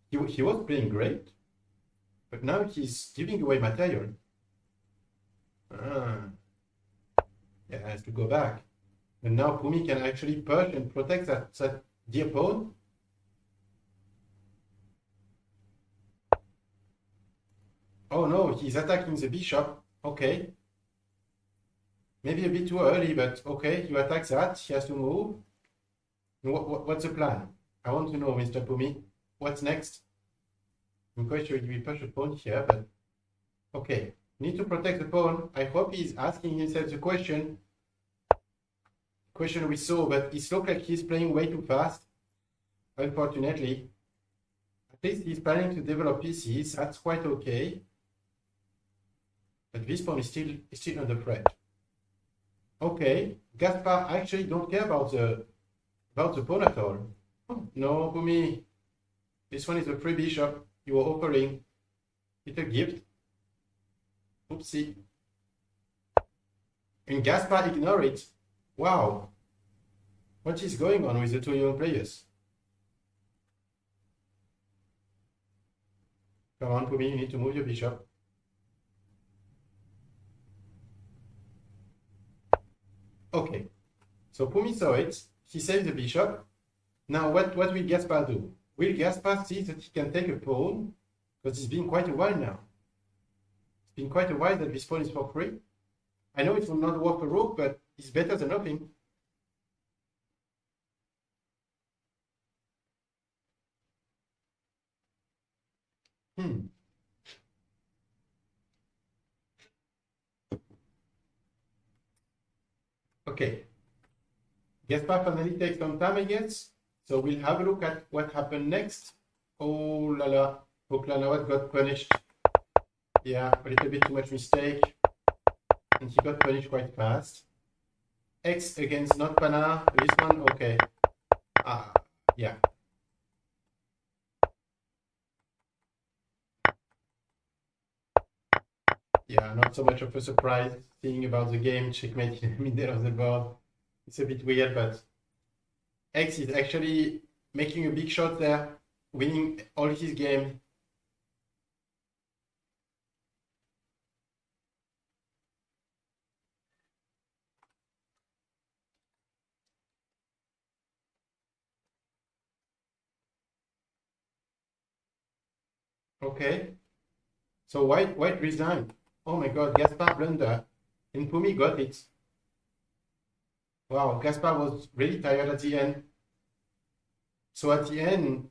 S2: He was playing great, but now he's giving away material. Yeah, has to go back. And now Pumi can actually push and protect that dear pawn. Oh no, he's attacking the bishop. Okay. Maybe a bit too early, but okay, you attack that. He has to move. What's the plan? I want to know, Mr. Pumi. What's next? I'm quite sure we push a pawn here, but okay. Need to protect the pawn. I hope he's asking himself the question we saw, but it looks like he's playing way too fast. Unfortunately. At least he's planning to develop pieces. That's quite okay. But this pawn is still under threat. Okay. Gaspar actually don't care about the pawn at all. Oh, no, Pumi. This one is a free bishop. You are offering it a gift. Oopsie. And Gaspar ignore it. Wow. What is going on with the two young players? Come on, Pumi, you need to move your bishop. Okay, so Pumi saw it. He saved the bishop. Now, what will Gaspar do? Will Gaspar see that he can take a pawn? Because it's been quite a while now. It's been quite a while that this pawn is for free. I know it will not work a rook, but it's better than nothing. Okay. Gaspar finally takes some time, I guess. So we'll have a look at what happened next. Oh la la. Oklanawat got punished. Yeah, a little bit too much mistake. And he got punished quite fast. X against not Pana. This one, okay. Yeah. Yeah, not so much of a surprise seeing about the game, checkmate in the middle of the board. It's a bit weird, but X is actually making a big shot there, winning all his game. Okay, so White resigned. Oh my God, Gaspar blunder, and Pumi got it. Wow, Gaspar was really tired at the end. So at the end,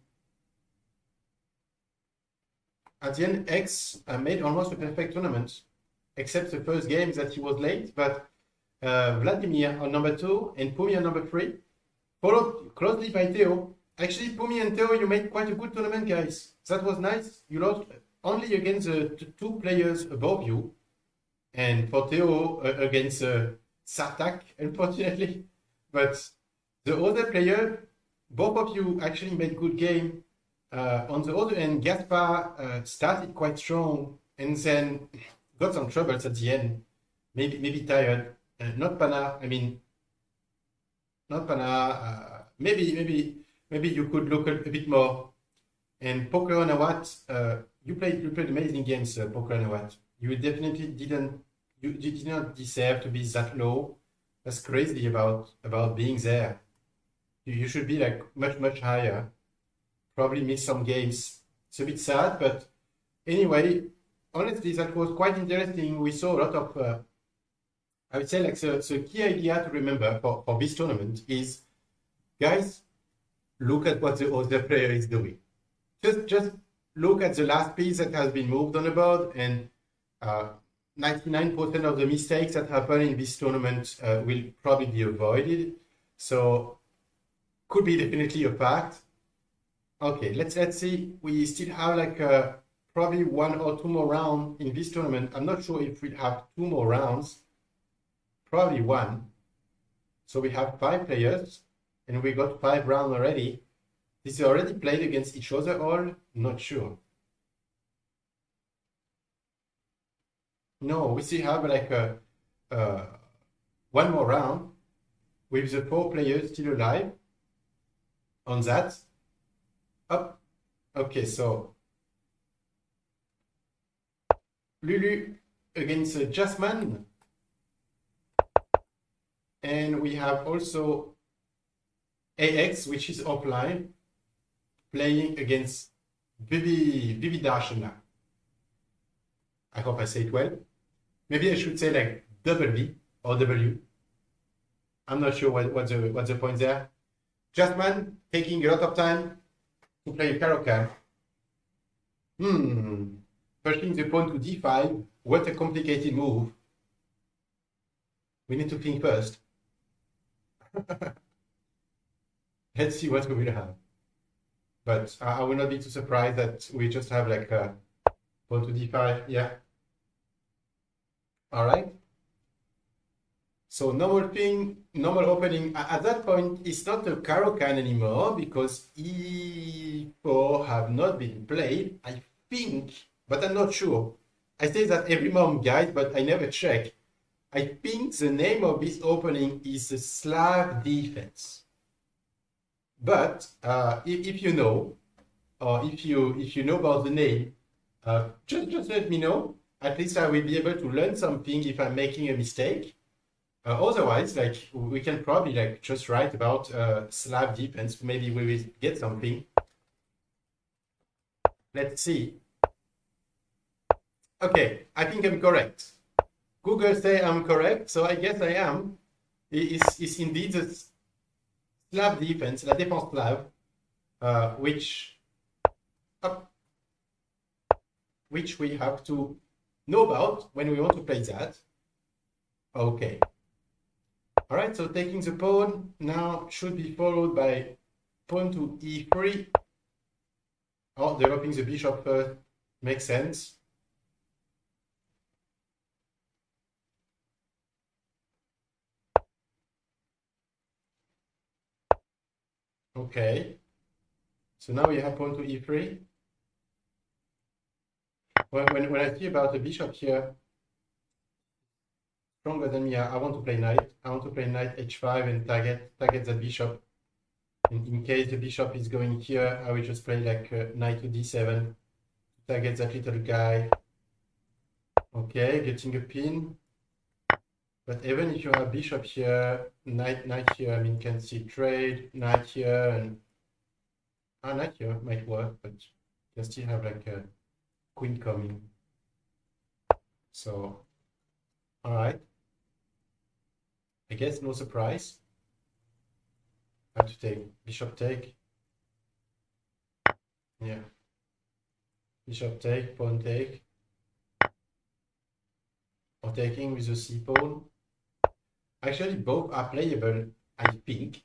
S2: X made almost a perfect tournament, except the first game that he was late. But Vladimir on number 2 and Pumi on number 3, followed closely by Theo. Actually, Pumi and Theo, you made quite a good tournament, guys. That was nice. You lost only against the two players above you, and for Theo against Sartak, unfortunately. But the other player, both of you actually made good game. On the other end, Gaspar started quite strong and then got some troubles at the end. Maybe tired. Not Pana. I mean, not Pana. Maybe you could look a bit more. And Poker on Awat, you played amazing games, Poker on Awat. You definitely you did not deserve to be that low. That's crazy about being there. You should be like much higher. Probably missed some games. It's a bit sad, but anyway, honestly, that was quite interesting. We saw a lot of, I would say, like the key idea to remember for this tournament is, guys, look at what the other player is doing. Just look at the last piece that has been moved on the board, and 99% of the mistakes that happen in this tournament will probably be avoided. So could be definitely a fact. Okay, let's see. We still have like probably 1 or 2 more rounds in this tournament. I'm not sure if we'll have 2 more rounds. Probably 1. So we have 5 players, and we got 5 rounds already. Is it already played against each other all? Not sure. No, we still have like 1 more round with the 4 players still alive on that. Up. Okay, so Lulu against Jasmine. And we have also AX, which is offline, playing against Vivi Darshana. I hope I say it well. Maybe I should say like W or W. I'm not sure what's the point there. Jasmine taking a lot of time to play a Karokan. Pushing the pawn to d5. What a complicated move. We need to think first. Let's see what we will have. But I will not be too surprised that we just have like a pawn to d5. Yeah. All right. So normal opening. At that point, it's not a Karokan anymore because e4 have not been played, I think, but I'm not sure. I say that every month, guys, but I never check. I think the name of this opening is a Slav defense. But if you know, or if you know about the name, Just let me know. At least I will be able to learn something if I'm making a mistake. Otherwise, like we can probably like just write about Slav defense. Maybe we will get something. Let's see. Okay, I think I'm correct. Google say I'm correct, so I guess I am. It's indeed the Slav defense, la défense slave, which we have to know about when we want to play that. Okay. All right, so taking the pawn now should be followed by pawn to e3. Oh, developing the bishop first makes sense. Okay. So now we have pawn to e3. When I see about the bishop here, stronger than me, I want to play knight. I want to play knight h5 and target the bishop. And in case the bishop is going here, I will just play like knight to d7, target that little guy. Okay, getting a pin. But even if you have bishop here, knight here, I mean, can see trade, knight here, and knight here might work, but you can still have like a queen coming. So, all right. I guess no surprise. I have to take bishop take. Yeah. Bishop take, pawn take. Or taking with the c pawn. Actually, both are playable, I think.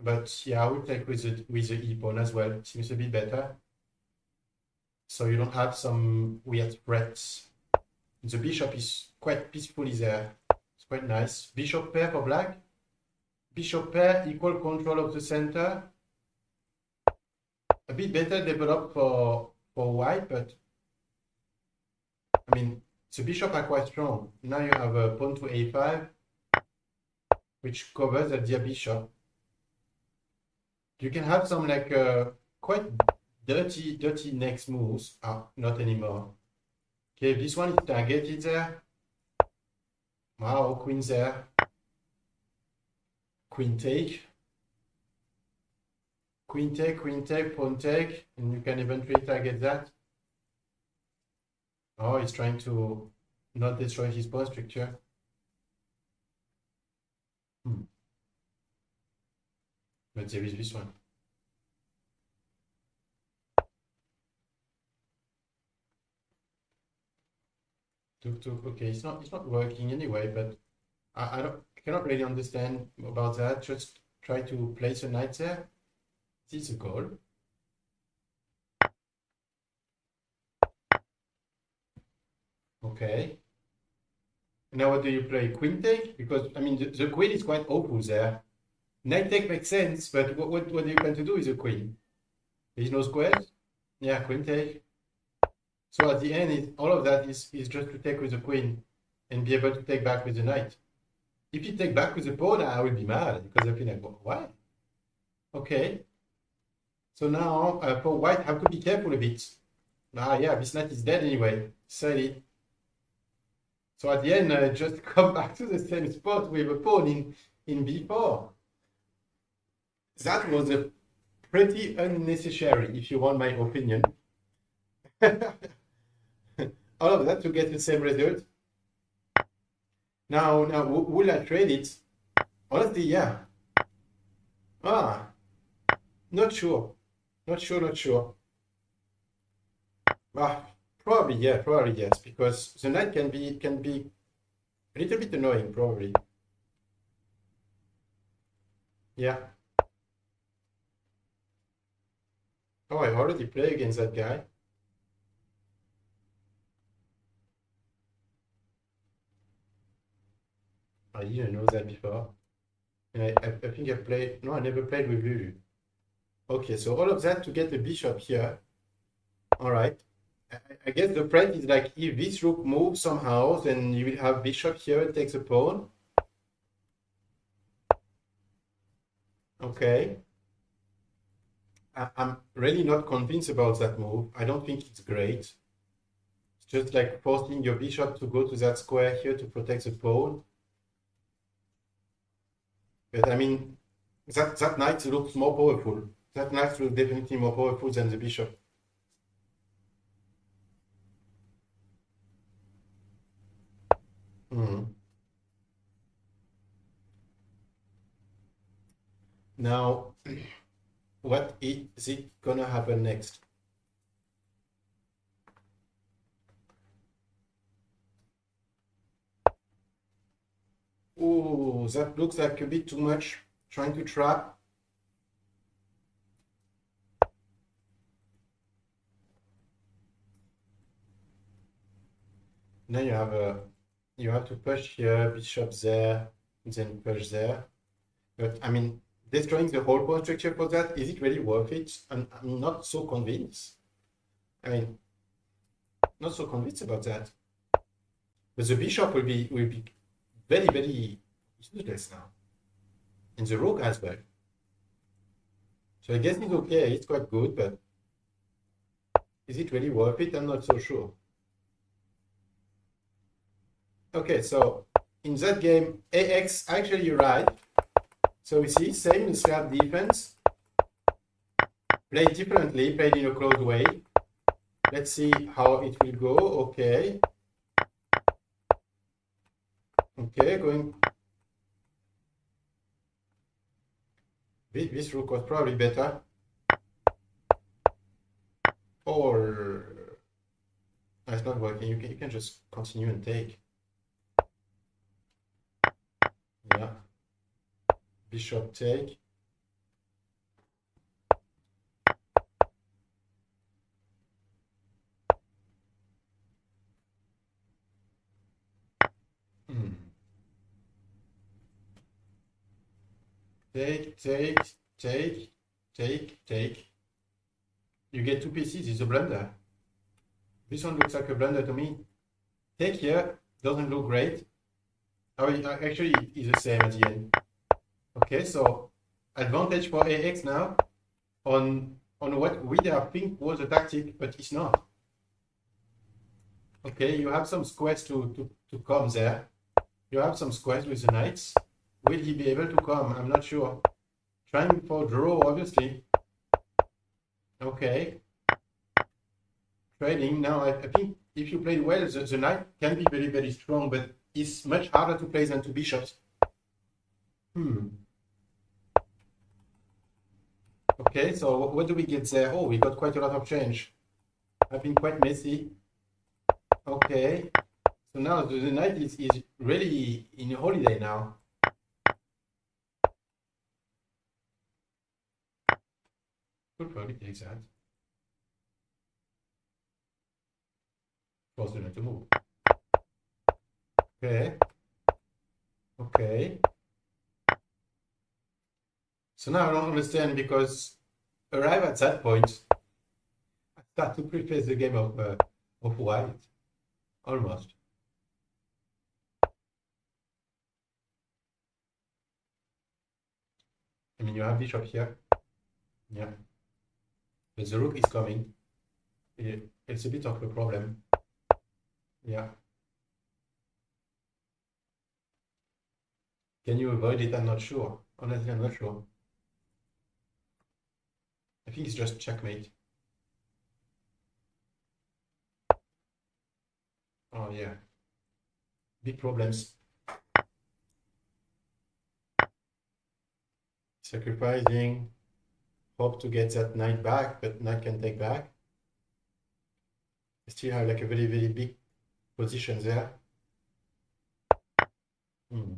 S2: But yeah, I will take with the e pawn as well. Seems a bit better. So you don't have some weird threats. The bishop is quite peacefully there. It's quite nice. Bishop pair for black. Bishop pair, equal control of the center. A bit better developed for white, but I mean, the bishop are quite strong. Now you have a pawn to a5, which covers the dear bishop. You can have some like quite dirty next moves. Not anymore. Okay, this one is targeted there. Wow, queen there. Queen take. Queen take, pawn take, and you can eventually target that. Oh, he's trying to not destroy his pawn structure. But there is this one. Okay, it's not working anyway, but I cannot really understand about that. Just try to place a knight there. This is a goal. Okay. Now what do you play? Queen take? Because I mean the queen is quite open there. Knight take makes sense, but what do you plan to do with the queen? There's no squares? Yeah, queen take. So at the end, all of that is just to take with the queen and be able to take back with the knight. If you take back with the pawn, I will be mad because I'll be like, why? Okay. So now for white, have to be careful a bit. Yeah, this knight is dead anyway. Sadly. So at the end, just come back to the same spot with a pawn in b4. That was a pretty unnecessary, if you want my opinion. All of that to get the same result. Now, will I trade it? Honestly, yeah. Not sure. Not sure. Probably yes, because the knight can be a little bit annoying, probably. Yeah. Oh, I already play against that guy. I didn't know that before. And I think I played, no, I never played with Lulu. Okay, so all of that to get the bishop here. All right. I guess the threat is like if this rook moves somehow, then you will have bishop here, takes a pawn. Okay. I'm really not convinced about that move. I don't think it's great. Just like forcing your bishop to go to that square here to protect the pawn. But I mean, that knight looks more powerful. That knight looks definitely more powerful than the bishop. Hmm. Now, what is it gonna happen next? Oh, that looks like a bit too much. Trying to trap. Now you have to push here, bishop there, then push there. But I mean, destroying the whole pawn structure for that, is it really worth it? I'm not so convinced. I mean, not so convinced about that. But the bishop will be very, very useless now. And the rook as well. So I guess it's okay, it's quite good, but is it really worth it? I'm not so sure. Okay, so in that game, AX, actually you're right. So we see, same slab defense, played differently, played in a closed way. Let's see how it will go. Okay. Okay, going. This rook was probably better. Or no, it's not working. You can just continue and take. Yeah. Bishop take. Hmm. Take, take, take, take, take. You get two pieces. It's a blunder. This one looks like a blunder to me. Take here doesn't look great. Oh, actually, it's the same at the end. Okay, so advantage for AX now on what we think was a tactic, but it's not. Okay, you have some squares to come there. You have some squares with the knights. Will he be able to come? I'm not sure. Trying for draw, obviously. Okay. Trading. Now, I think if you play well, the knight can be very, very strong, but it's much harder to play than two bishops. Okay, so what do we get there? Oh, we got quite a lot of change. I've been quite messy. Okay. So now the knight is really in a holiday now. Could probably take that. Force the knight to move. Okay. Okay. So now I don't understand because arrive at that point, I start to prepare the game of white. Almost. I mean, you have bishop here. Yeah. But the rook is coming. It's a bit of a problem. Yeah. Can you avoid it? I'm not sure. Honestly, I'm not sure. I think it's just checkmate. Oh, yeah. Big problems. Sacrificing. Hope to get that knight back, but knight can take back. I still have like a very, very big position there. Hmm.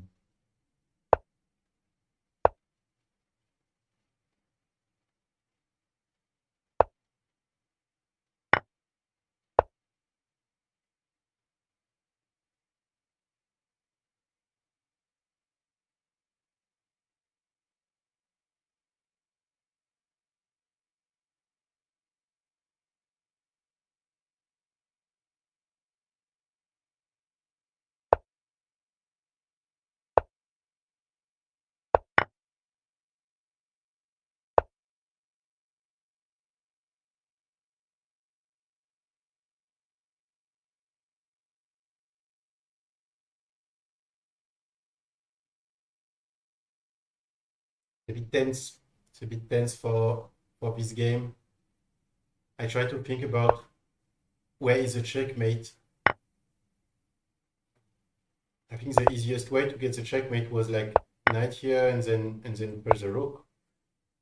S2: a bit tense. It's a bit tense for this game. I try to think about where is the checkmate. I think the easiest way to get the checkmate was like knight here and then press the rook.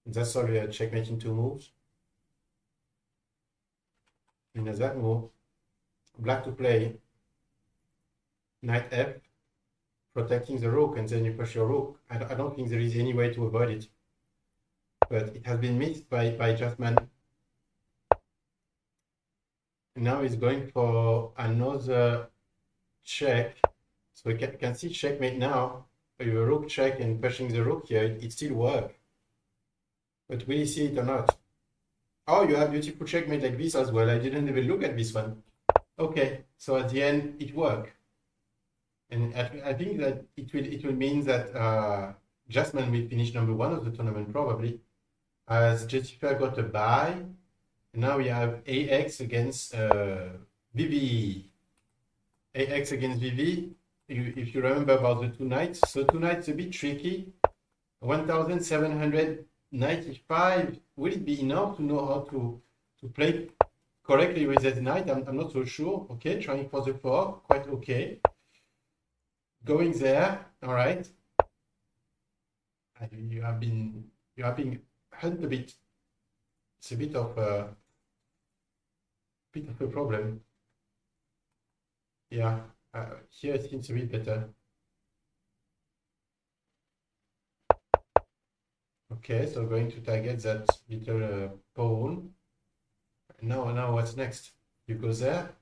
S2: And that's already a checkmate in 2 moves. And as that move, black to play knight f, protecting the rook, and then you push your rook. I don't think there is any way to avoid it. But it has been missed by Jasmine. Now he's going for another check. So we can see checkmate now. With a rook check and pushing the rook here, it still works. But will you see it or not? Oh, you have beautiful checkmate like this as well. I didn't even look at this one. Okay, so at the end it worked. And I think that it will mean that Jasmine will finish number 1 of the tournament probably. As Jessica got a bye. Now we have AX against Vivi. AX against Vivi. If you remember about the 2 knights. So 2 knights a bit tricky. 1795. Will it be enough to know how to play correctly with that knight? I'm not so sure. Okay, trying for the 4. Quite okay. Going there. All right. You have been hurt a bit. It's a bit of a problem. Yeah, here it seems a bit better. Okay, so going to target that little pawn. Now what's next? You go there?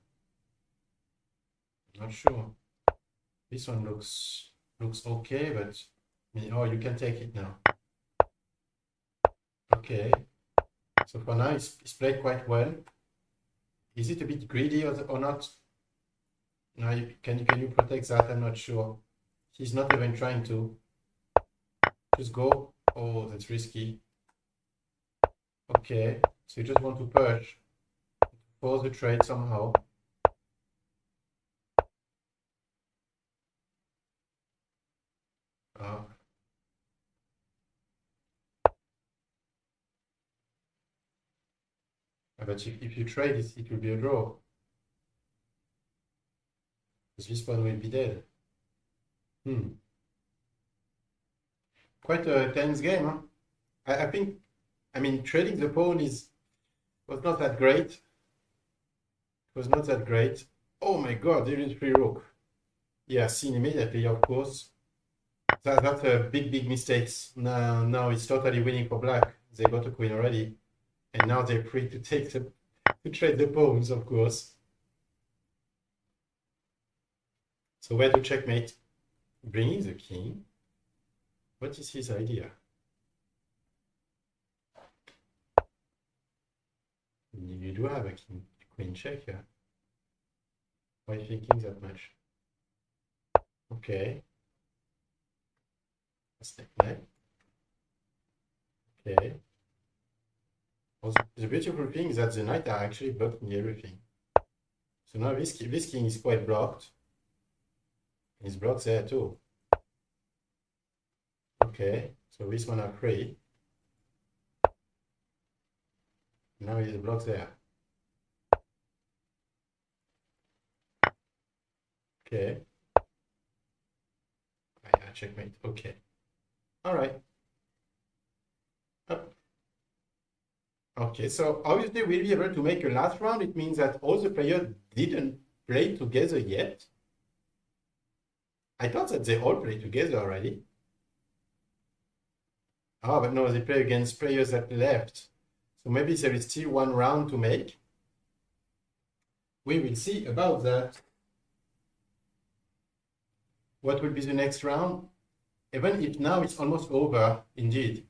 S2: Not sure. This one looks okay, but oh, you can take it now. Okay. So for now, it's played quite well. Is it a bit greedy or not? Now, can you protect that? I'm not sure. He's not even trying to. Just go. Oh, that's risky. Okay, so you just want to push. Force the trade somehow. But if you trade it, it will be a draw. Because this pawn will be dead. Quite a tense game, huh? I think, trading the pawn was not that great. It was not that great. Oh my god, there is free rook. Yeah, seen immediately, of course. That's a big mistake. Now it's totally winning for black. They got a queen already. And now they're free to trade the pawns, of course. So where to checkmate? Bringing the king. What is his idea? You do have a queen check here. Why are you thinking that much? Okay. Snake knight. Okay. Also, the beautiful thing is that the knight are actually blocking everything. So now this king is quite blocked. He's blocked there too. Okay, so this one are free. Now he's blocked there. Okay. Yeah, checkmate. Okay. All right. Okay, so obviously we'll be able to make a last round. It means that all the players didn't play together yet. I thought that they all played together already. Oh, but no, they play against players that left. So maybe there is still 1 round to make. We will see about that. What will be the next round? Even if now it's almost over, indeed.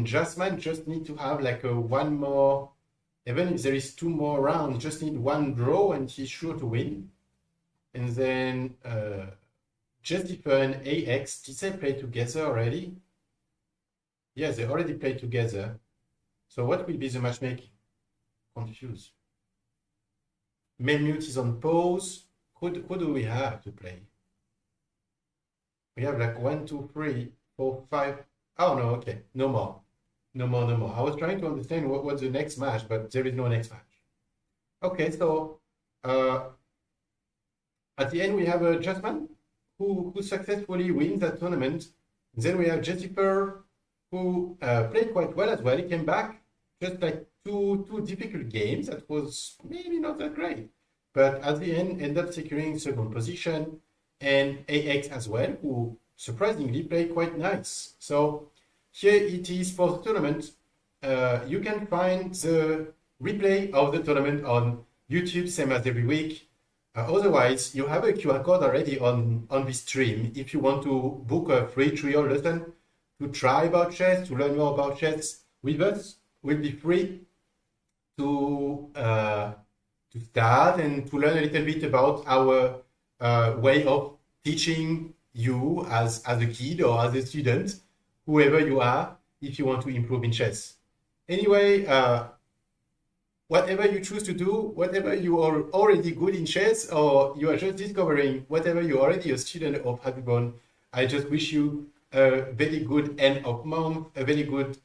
S2: Jasmine just need to have like a 1 more, even if there is 2 more rounds, just need 1 draw and he's sure to win. And then Jessica and AX, did they play together already? Yes, they already played together. So what will be the matchmaking? Confused. Main mute is on pause. Who do we have to play? We have like 1, 2, 3, 4, 5. Oh no, okay, no more. No more, no more. I was trying to understand what's the next match, but there is no next match. Okay, so uh, at the end we have a Jasmine who successfully wins that tournament. Then we have Jennifer who played quite well as well. He came back just like two difficult games that was maybe not that great, but at the end ended up securing second position, and AX as well, who surprisingly played quite nice. So here it is for the tournament. You can find the replay of the tournament on YouTube, same as every week. Otherwise, you have a QR code already on this stream. If you want to book a free trial lesson to try about chess, to learn more about chess with us, will be free to start and to learn a little bit about our way of teaching you as a kid or as a student, whoever you are, if you want to improve in chess. Anyway, whatever you choose to do, whatever you are already good in chess or you are just discovering, whatever you're already a student of Happy Pawn, I just wish you a very good end of month, a very good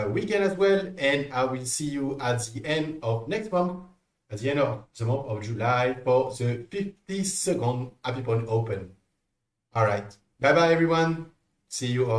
S2: weekend as well, and I will see you at the end of next month, at the end of the month of July for the 52nd Happy Pawn Open. All right, bye bye everyone. See you all.